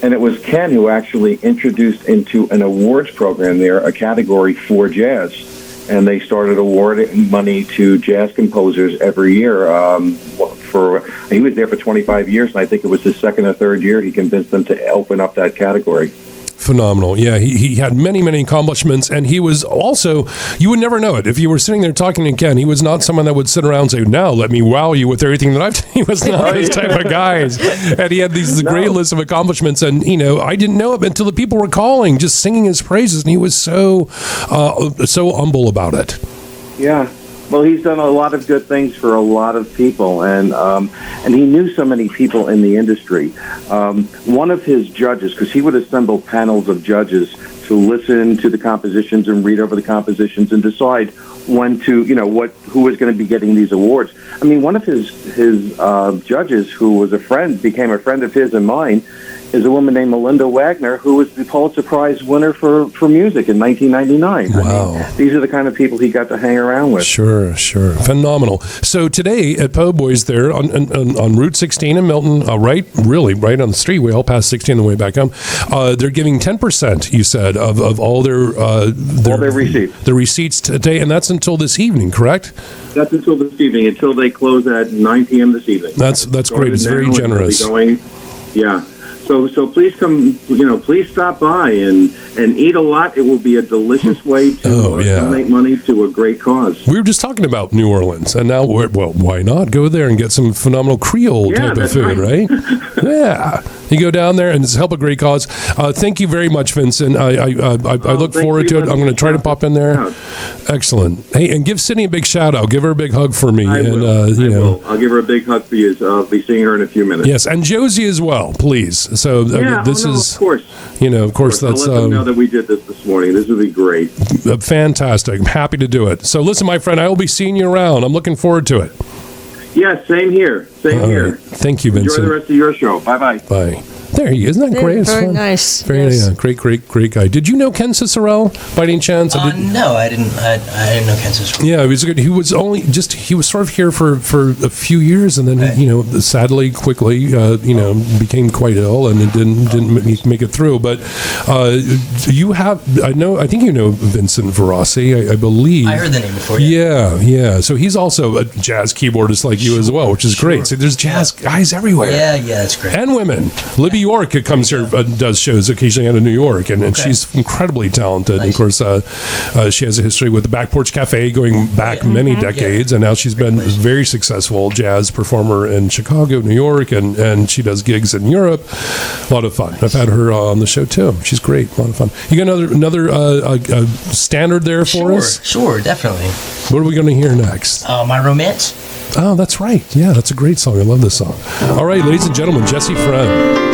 And it was Ken who actually introduced into an awards program there a category for jazz. And they started awarding money to jazz composers every year. He was there for 25 years, and I think it was his second or third year he convinced them to open up that category. Phenomenal. Yeah, he had many, many accomplishments, and he was also, you would never know it. If you were sitting there talking to Ken, he was not someone that would sit around and say, now let me wow you with everything that I've done. He was not this type of guy. And he had these great list of accomplishments, and, I didn't know it until the people were calling, just singing his praises, and he was so humble about it. Yeah. Well, he's done a lot of good things for a lot of people, and he knew so many people in the industry. One of his judges, because he would assemble panels of judges to listen to the compositions and read over the compositions and decide when to, who was going to be getting these awards. I mean, one of his judges, who was became a friend of his and mine, is a woman named Melinda Wagner, who was the Pulitzer Prize winner for music in 1999. Wow. I mean, these are the kind of people he got to hang around with. Sure. Phenomenal. So today at Po' Boys there on Route 16 in Milton, right on the street, way all past 16 on the way back home, they're giving 10%, you said, of all their receipts. The receipts today, and that's until this evening, correct? That's until this evening, until they close at 9 p.m. this evening. That's great. It's very generous. Yeah. So please come, please stop by and eat a lot. It will be a delicious way to donate money to a great cause. We were just talking about New Orleans, and now, why not go there and get some phenomenal Creole type of food, right? Yeah. You go down there and help a great cause. Thank you very much, Vincent. I look forward to it. I'm going to try to pop in there. Excellent. Hey, and give Sydney a big shout out. Give her a big hug for me. I will. I'll give her a big hug for you. I'll be seeing her in a few minutes. Yes, and Josie as well, please. So this is, of course. Of course, that's. I'll let them know that we did this morning. This would be great. Fantastic. I'm happy to do it. So listen, my friend, I will be seeing you around. I'm looking forward to it. Yeah, same here. Same here. Right. Thank you, Vincent. Enjoy the rest of your show. Bye-bye. Bye. There he is. Isn't that great? Very nice. Very yes. Great guy. Did you know Ken Cicerelle by any chance? No, I didn't. I didn't know Ken Cicerelle. Yeah, he was good. He was he was sort of here for a few years, and then sadly, quickly, became quite ill and didn't make it through. But I think you know Vincent Verassi, I believe. I heard the name before. Yeah. So he's also a jazz keyboardist like you as well, which is great. So there's jazz guys everywhere. Yeah, that's great. And women. Libby York comes here, does shows occasionally out of New York, and she's incredibly talented. Nice. And of course, she has a history with the Back Porch Cafe going back many decades, and now she's been a very successful jazz performer in Chicago, New York, and she does gigs in Europe. A lot of fun. I've had her on the show too. She's great. A lot of fun. You got another standard there for us? Sure, definitely. What are we going to hear next? My Romance. Oh, that's right. Yeah, that's a great song. I love this song. All right, ladies and gentlemen, Jesse Friend.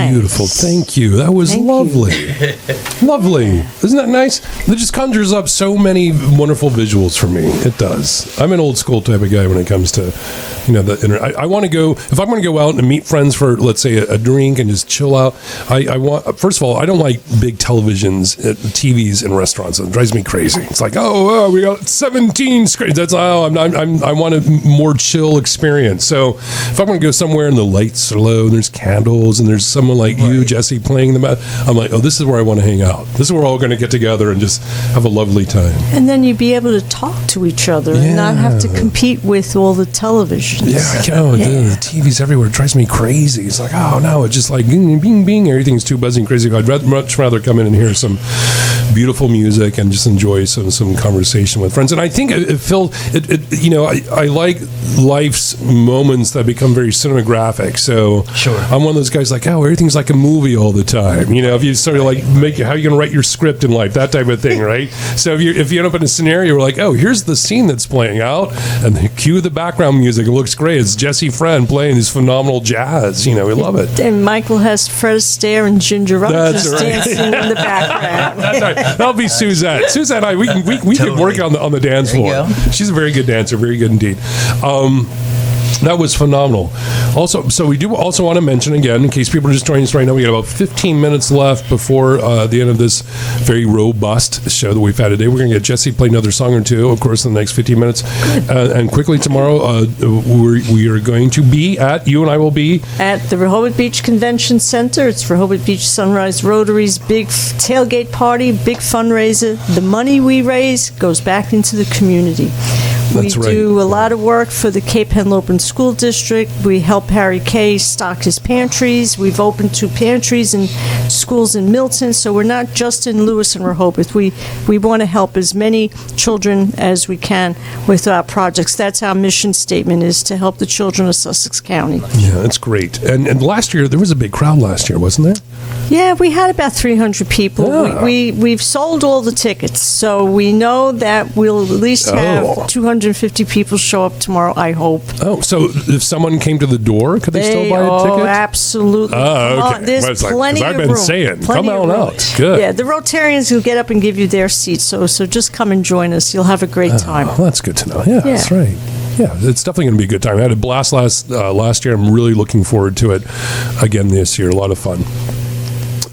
beautiful. Thank you. That was lovely. Lovely. Isn't that nice? It just conjures up so many wonderful visuals for me. It does. I'm an old school type of guy when it comes to, I want to go, if I'm going to go out and meet friends for, let's say, a drink and just chill out, I want, first of all, I don't like big televisions, TVs in restaurants. It drives me crazy. It's like, we got 17 screens. That's, I want a more chill experience. So if I'm going to go somewhere and the lights are low and there's candles and there's someone like you, Jesse, playing them, I'm like, this is where I want to hang out. This is where we're all going to get together and just have a lovely time. And then you'd be able to talk to each other and not have to compete with all the televisions. The TV's everywhere. It drives me crazy. It's like, no, it's just like bing, bing, bing. Everything's too buzzing crazy. I'd much rather come in and hear some beautiful music and just enjoy some conversation with friends. And I think I like life's moments that become very cinematographic. So I'm one of those guys like, everything's like a movie all the time. If you sort of like how you going to write your script in life, that type of thing, right? So if you end up in a scenario where like, here's the scene that's playing out, and cue the background music. It looks great. It's Jesse Friend playing this phenomenal jazz. We love it. And Michael has Fred Astaire and Ginger Rogers dancing in the background. That's right. That'll be Suzette. Suzette and I, we could work on the dance floor. She's a very good dancer, very good indeed. That was phenomenal. Also, so we do also want to mention again, in case people are just joining us right now, we got about 15 minutes left before the end of this very robust show that we've had today. We're going to get Jesse play another song or two, of course, in the next 15 minutes. And quickly tomorrow, we are going to be you and I will be at the Rehoboth Beach Convention Center. It's Rehoboth Beach Sunrise Rotary's big tailgate party, big fundraiser. The money we raise goes back into the community. We do a lot of work for the Cape Henlopen School District. We help Harry Kay stock his pantries. We've opened 2 pantries in schools in Milton, so we're not just in Lewis and Rehoboth. We want to help as many children as we can with our projects. That's our mission statement, is to help the children of Sussex County. Yeah, that's great. And last year, there was a big crowd last year, wasn't there? Yeah, we had about 300 people. Yeah. We've sold all the tickets, so we know that we'll at least have 250 people show up tomorrow, I hope. Oh, so if someone came to the door, could they still buy a ticket? Oh, absolutely. Oh, okay. There's plenty of room. I've been saying, come on out. Good. Yeah, the Rotarians will get up and give you their seats, so just come and join us. You'll have a great time. Well, that's good to know. Yeah, that's right. Yeah, it's definitely going to be a good time. I had a blast last year. I'm really looking forward to it again this year. A lot of fun.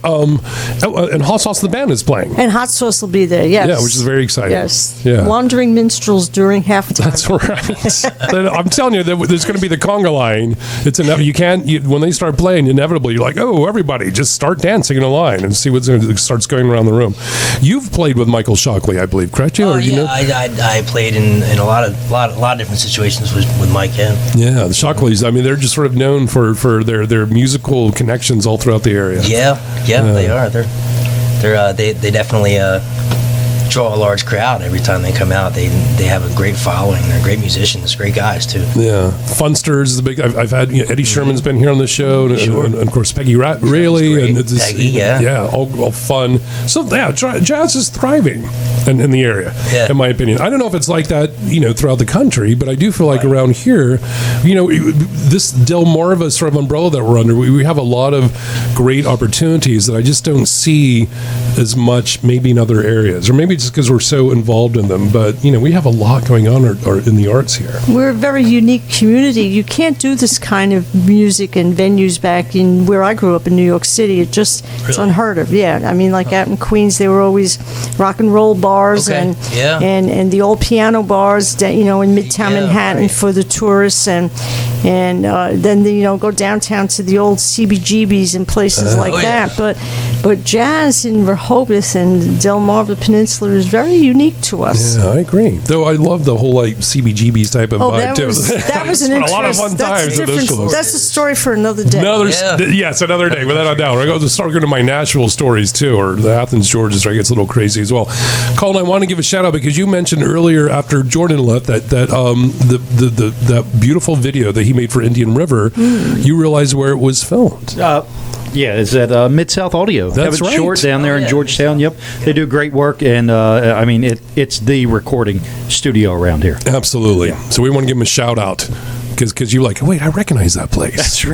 And Hot Sauce the band is playing. And Hot Sauce will be there, yes. Yeah, which is very exciting. Yes. Yeah. Wandering minstrels during halftime. That's right. I'm telling you, there's going to be the conga line. It's when they start playing, inevitably, you're like, everybody, just start dancing in a line and see what starts going around the room. You've played with Michael Shockley, I believe, correct? I played in a lot of different situations with Mike, Yeah, the Shockleys, they're just sort of known for their musical connections all throughout the area. Yeah, they are. They definitely draw a large crowd every time they come out. They have a great following. They're great musicians, great guys too. Yeah, Funsters is the big. I've had Eddie Sherman's been here on the show, and of course Peggy Raley, and it's Peggy, all fun. So jazz is thriving in the area, in my opinion. I don't know if it's like that, throughout the country, but I do feel like around here, this Delmarva sort of umbrella that we're under, we have a lot of great opportunities that I just don't see as much maybe in other areas, or maybe just because we're so involved in them. But we have a lot going on or in the arts here. We're a very unique community. You can't do this kind of music and venues back in where I grew up in New York City. It's unheard of. Yeah, like out in Queens, there were always rock and roll bars and the old piano bars that in Midtown Manhattan for the tourists, and then go downtown to the old CBGBs and places like that. But jazz in Rehoboth and Delmarva Peninsula is very unique to us. Yeah, I agree. Though I love the whole CBGBs type of vibe too. That was an interesting. A lot of fun times. That's a story for another day. Yes, another day, without a doubt. I go to start going to my Nashville stories too, or the Athens, Georgia story gets a little crazy as well. Colin, I want to give a shout out because you mentioned earlier after Jordan left that that beautiful video that he made for Indian River. You realized where it was filmed. Yeah, it's at Mid-South Audio. That's Kevin right. Short down there in Georgetown. Yep, they do great work, and it's the recording studio around here. Absolutely. So we want to give them a shout out because you're like, wait, I recognize that place. That's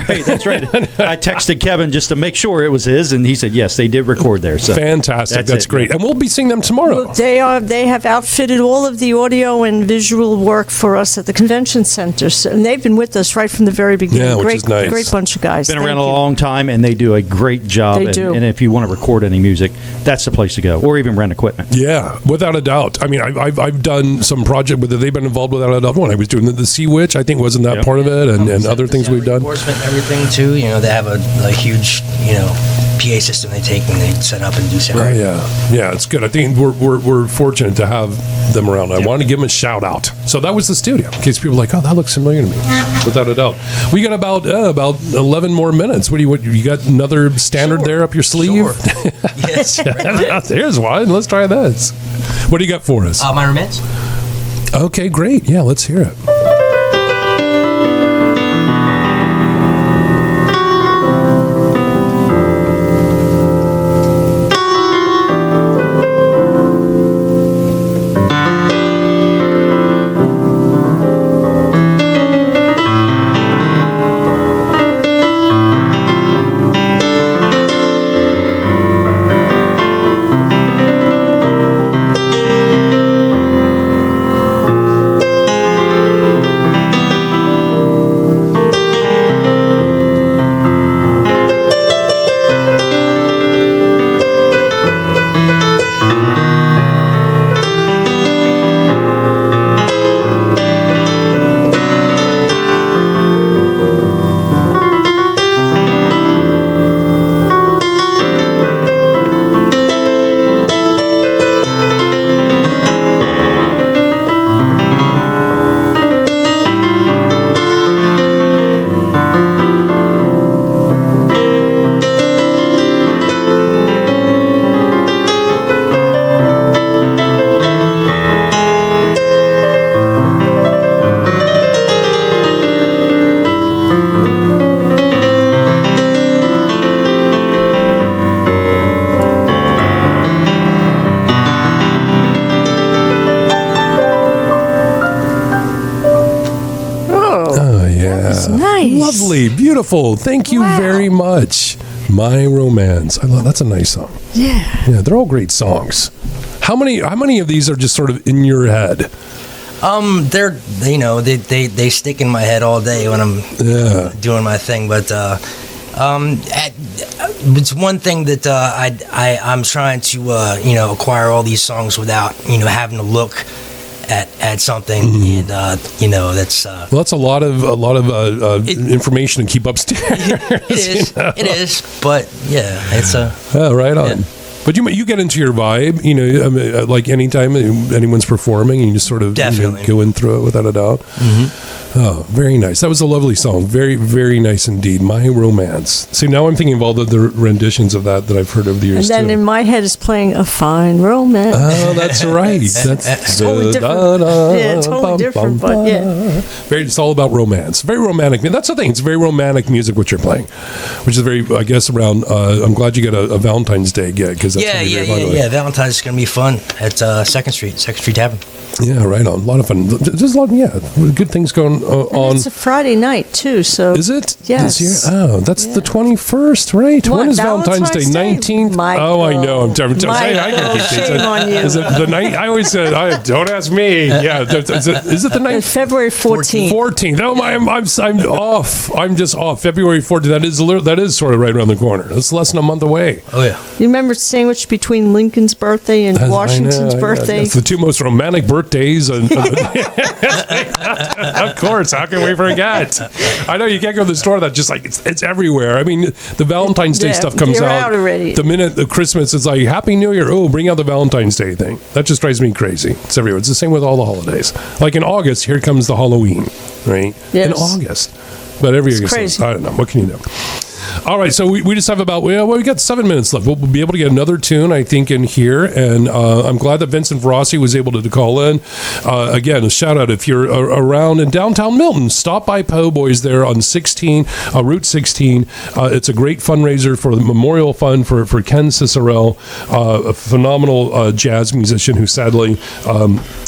right. I texted Kevin just to make sure it was his, and he said yes, they did record there. So fantastic. That's great, and we'll be seeing them tomorrow. Well, they have outfitted all of the audio and visual work for us at the convention center, and they've been with us right from the very beginning. Yeah, which is nice. Great bunch of guys. Been around a long time, and they do a great job. They do. And if you want to record any music, that's the place to go, or even rent equipment. Yeah, without a doubt. I mean, I've done some project with it. They've been involved without a doubt. When I was doing the Sea Witch, I think wasn't that part of it, and other things we've done. Enforcement and everything too. They have a huge PA system they take and they set up and do sound. Yeah, it's good. I think we're fortunate to have them around. I want to give them a shout out. So that was the studio. In case people are like, oh, that looks familiar to me. Without a doubt. We got about 11 more minutes. What you got another standard there up your sleeve? Sure. Yes. There's one. Let's try this. What do you got for us? My romance. Okay, great. Yeah, let's hear it. Lovely, beautiful. Thank you very much. My Romance. I love that's a nice song. Yeah, they're all great songs. How many of these are just sort of in your head? They stick in my head all day when I'm doing my thing. But it's one thing that I'm trying to acquire all these songs without having to look at something, and that's well, that's a lot of information to keep upstairs. It is, but yeah, it's right on. Yeah. But you get into your vibe, like anytime anyone's performing, and you just sort of go in through it without a doubt. Mm-hmm. Oh, very nice. That was a lovely song. Very, very nice indeed. My Romance. See, now I'm thinking of all the renditions of that I've heard over the years. And then in my head is playing A Fine Romance. Oh, that's right. That's totally different. Yeah, totally different, but yeah. It's all about romance. Very romantic. That's the thing. It's very romantic music what you're playing, which is very, I guess, around. I'm glad you got a Valentine's Day gig because that's yeah. Valentine's is gonna be fun at Second Street Tavern. Yeah, right on. A lot of fun. There's a lot of good things going on. It's a Friday night too, so is it? Yes. This year? Oh, that's the 21st, right? When is Valentine's Day? 19th. I know. I'm saying I can keep these. Shame on you. Is it the night? I always said, don't ask me. Yeah, is it the night? February 14th. 14th. Oh, I'm off. I'm just off. February 14th. That is sort of right around the corner. That's less than a month away. Oh yeah. You remember sandwiched between Lincoln's birthday and Washington's birthday? It's the two most romantic birthdays. Of course, how can we forget? I know you can't go to the store. That just like it's everywhere. I mean, the Valentine's Day stuff comes out already. The minute the Christmas is like Happy New Year. Oh, bring out the Valentine's Day thing. That just drives me crazy. It's everywhere. It's the same with all the holidays. Like in August, here comes the Halloween, right? Yes. In August, but every year, crazy. I don't know. What can you do? All right, so we just have about, we got 7 minutes left. We'll be able to get another tune, I think, in here. And I'm glad that Vincent Rossi was able to call in. Again, a shout out if you're around in downtown Milton. Stop by Po' Boys there on Route 16. It's a great fundraiser for the Memorial Fund for Ken Cicerell, a phenomenal jazz musician who sadly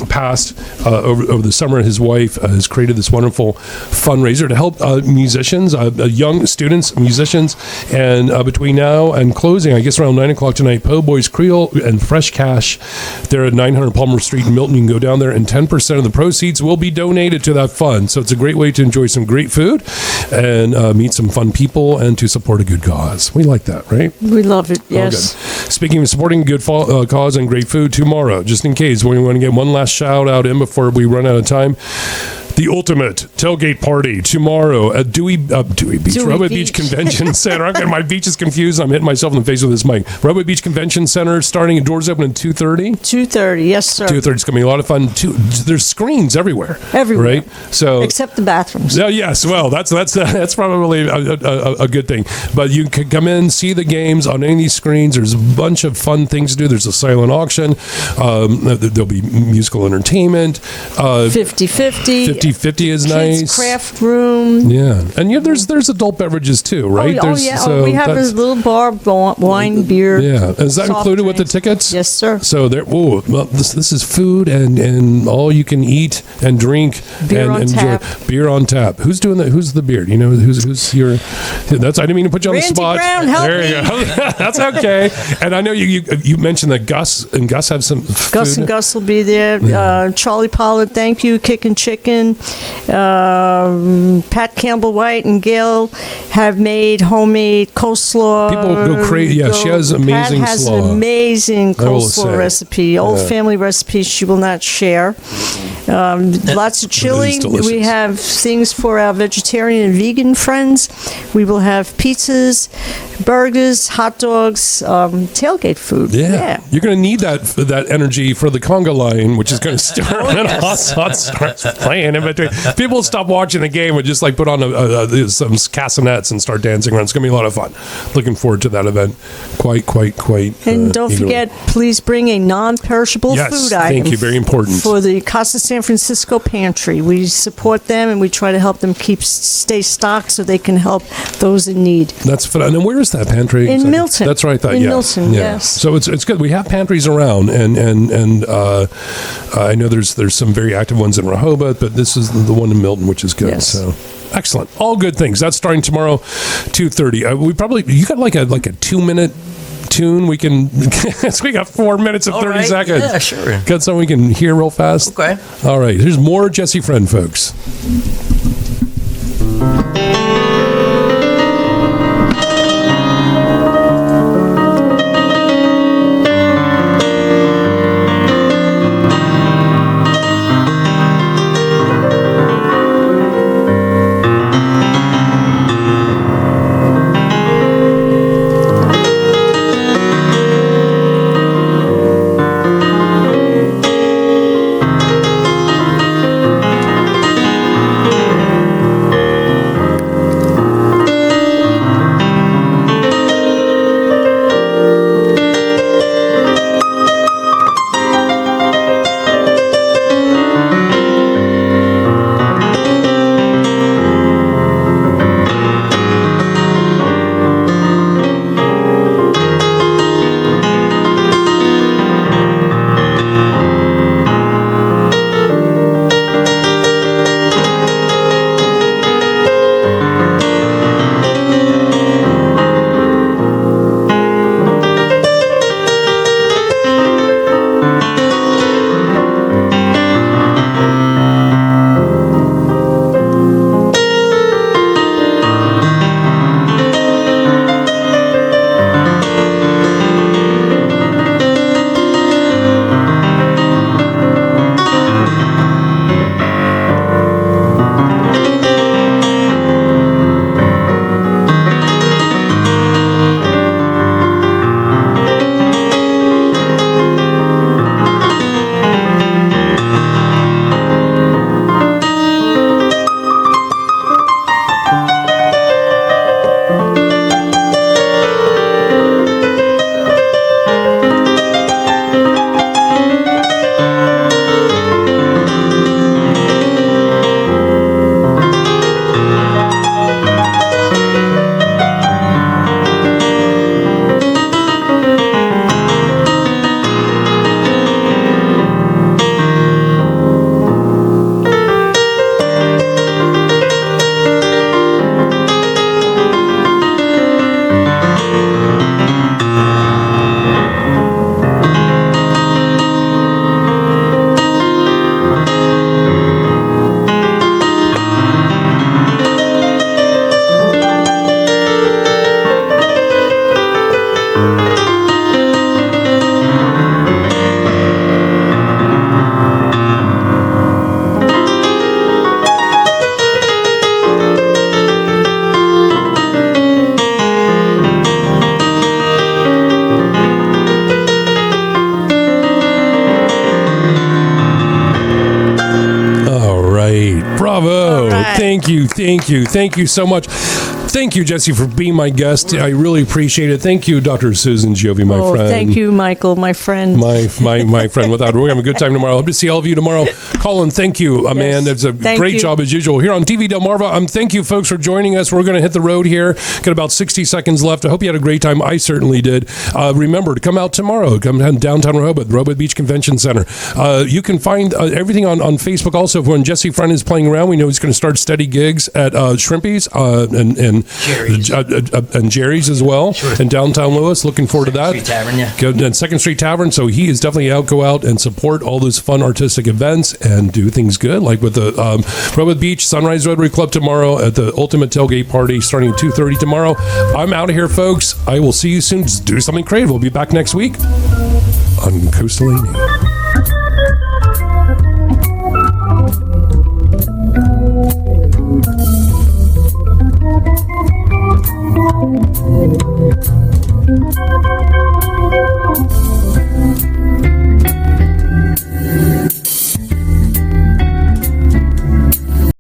passed over the summer. His wife has created this wonderful fundraiser to help musicians, young students, musicians, and between now and closing, I guess around 9 o'clock tonight, Po' Boys Creole and Fresh Cash. They're at 900 Palmer Street in Milton. You can go down there, and 10% of the proceeds will be donated to that fund. So it's a great way to enjoy some great food and meet some fun people and to support a good cause. We like that, right? We love it, yes. Speaking of supporting a good cause and great food, tomorrow, just in case, we want to get one last shout out in before we run out of time. The ultimate tailgate party tomorrow at Dewey Beach, Redwood Beach Convention Center. I'm getting my beaches confused. I'm hitting myself in the face with this mic. Redwood Beach Convention Center, starting at doors open at 2:30. 2:30, yes, sir. 2:30. It's going to be a lot of fun. There's screens everywhere. Everywhere, right? So except the bathrooms. Yeah, yes. Well, that's probably a good thing. But you can come in, see the games on any of these screens. There's a bunch of fun things to do. There's a silent auction. There'll be musical entertainment. 50-50. 50-50 is nice. Kids craft room. Yeah, and there's adult beverages too, right? We have a little bar, wine, beer. Yeah, is that included with the tickets? Yes, sir. So this is food and all you can eat and drink beer and on enjoy. Tap. Beer on tap. Who's doing that? Who's the beer? Do you know who's your? That's I didn't mean to put you on the spot. Brown, help there you go. That's okay. And I know you mentioned that Gus have some. Gus and Gus will be there. Yeah. Charlie Pollard, thank you. Kickin' Chicken. Pat Campbell White and Gail have made homemade coleslaw. People go crazy. Yeah, she has amazing Pat has slaw. an amazing coleslaw recipe. Old family recipe she will not share. Lots of chili. We have things for our vegetarian and vegan friends. We will have pizzas, burgers, hot dogs, tailgate food. Yeah. You're going to need that energy for the conga line, which is going to stir and hot starts playing in between. People stop watching the game and just put on some castanets and start dancing around. It's going to be a lot of fun. Looking forward to that event. Quite. And don't forget, please bring a non-perishable food item. Thank you. Very important. For the Casa San Francisco Pantry. We support them and we try to help them stay stocked so they can help those in need. That's fun. And where is that pantry? In Milton. That's right. Milton, yes. So it's good. We have pantries around, and I know there's some very active ones in Rehoboth, but this is the one in Milton, which is good. Yes. So excellent. All good things. That's starting tomorrow, 2:30. You got like a 2-minute tune we can. We got 4 minutes and 30 seconds. Yeah, sure. Got something we can hear real fast. Okay. All right. Here's more Jesse Friend, folks. Bravo. Right. Thank you so much. Thank you, Jesse, for being my guest. I really appreciate it. Thank you, Dr. Susan Giove, my friend. Thank you, Michael, my friend. My friend. We're going to have a good time tomorrow. Hope to see all of you tomorrow. Colin, thank you, man. It's a great job as usual here on TV Delmarva. Thank you, folks, for joining us. We're going to hit the road here. Got about 60 seconds left. I hope you had a great time. I certainly did. Remember to come out tomorrow. Come down downtown Rehoboth Beach Convention Center. You can find everything on Facebook. Also, when Jesse Friend is playing around, we know he's going to start steady gigs at Shrimpies and Jerry's as well, in downtown Lewis. Looking forward to that. Street Tavern, yeah. And Second Street Tavern. So he is definitely go out and support all those fun artistic events and do things good, like with the Rehoboth Beach Sunrise Rotary Club tomorrow at the Ultimate Tailgate Party starting at 2:30 tomorrow. I'm out of here, folks. I will see you soon. Just do something creative. We'll be back next week on Coastal A News.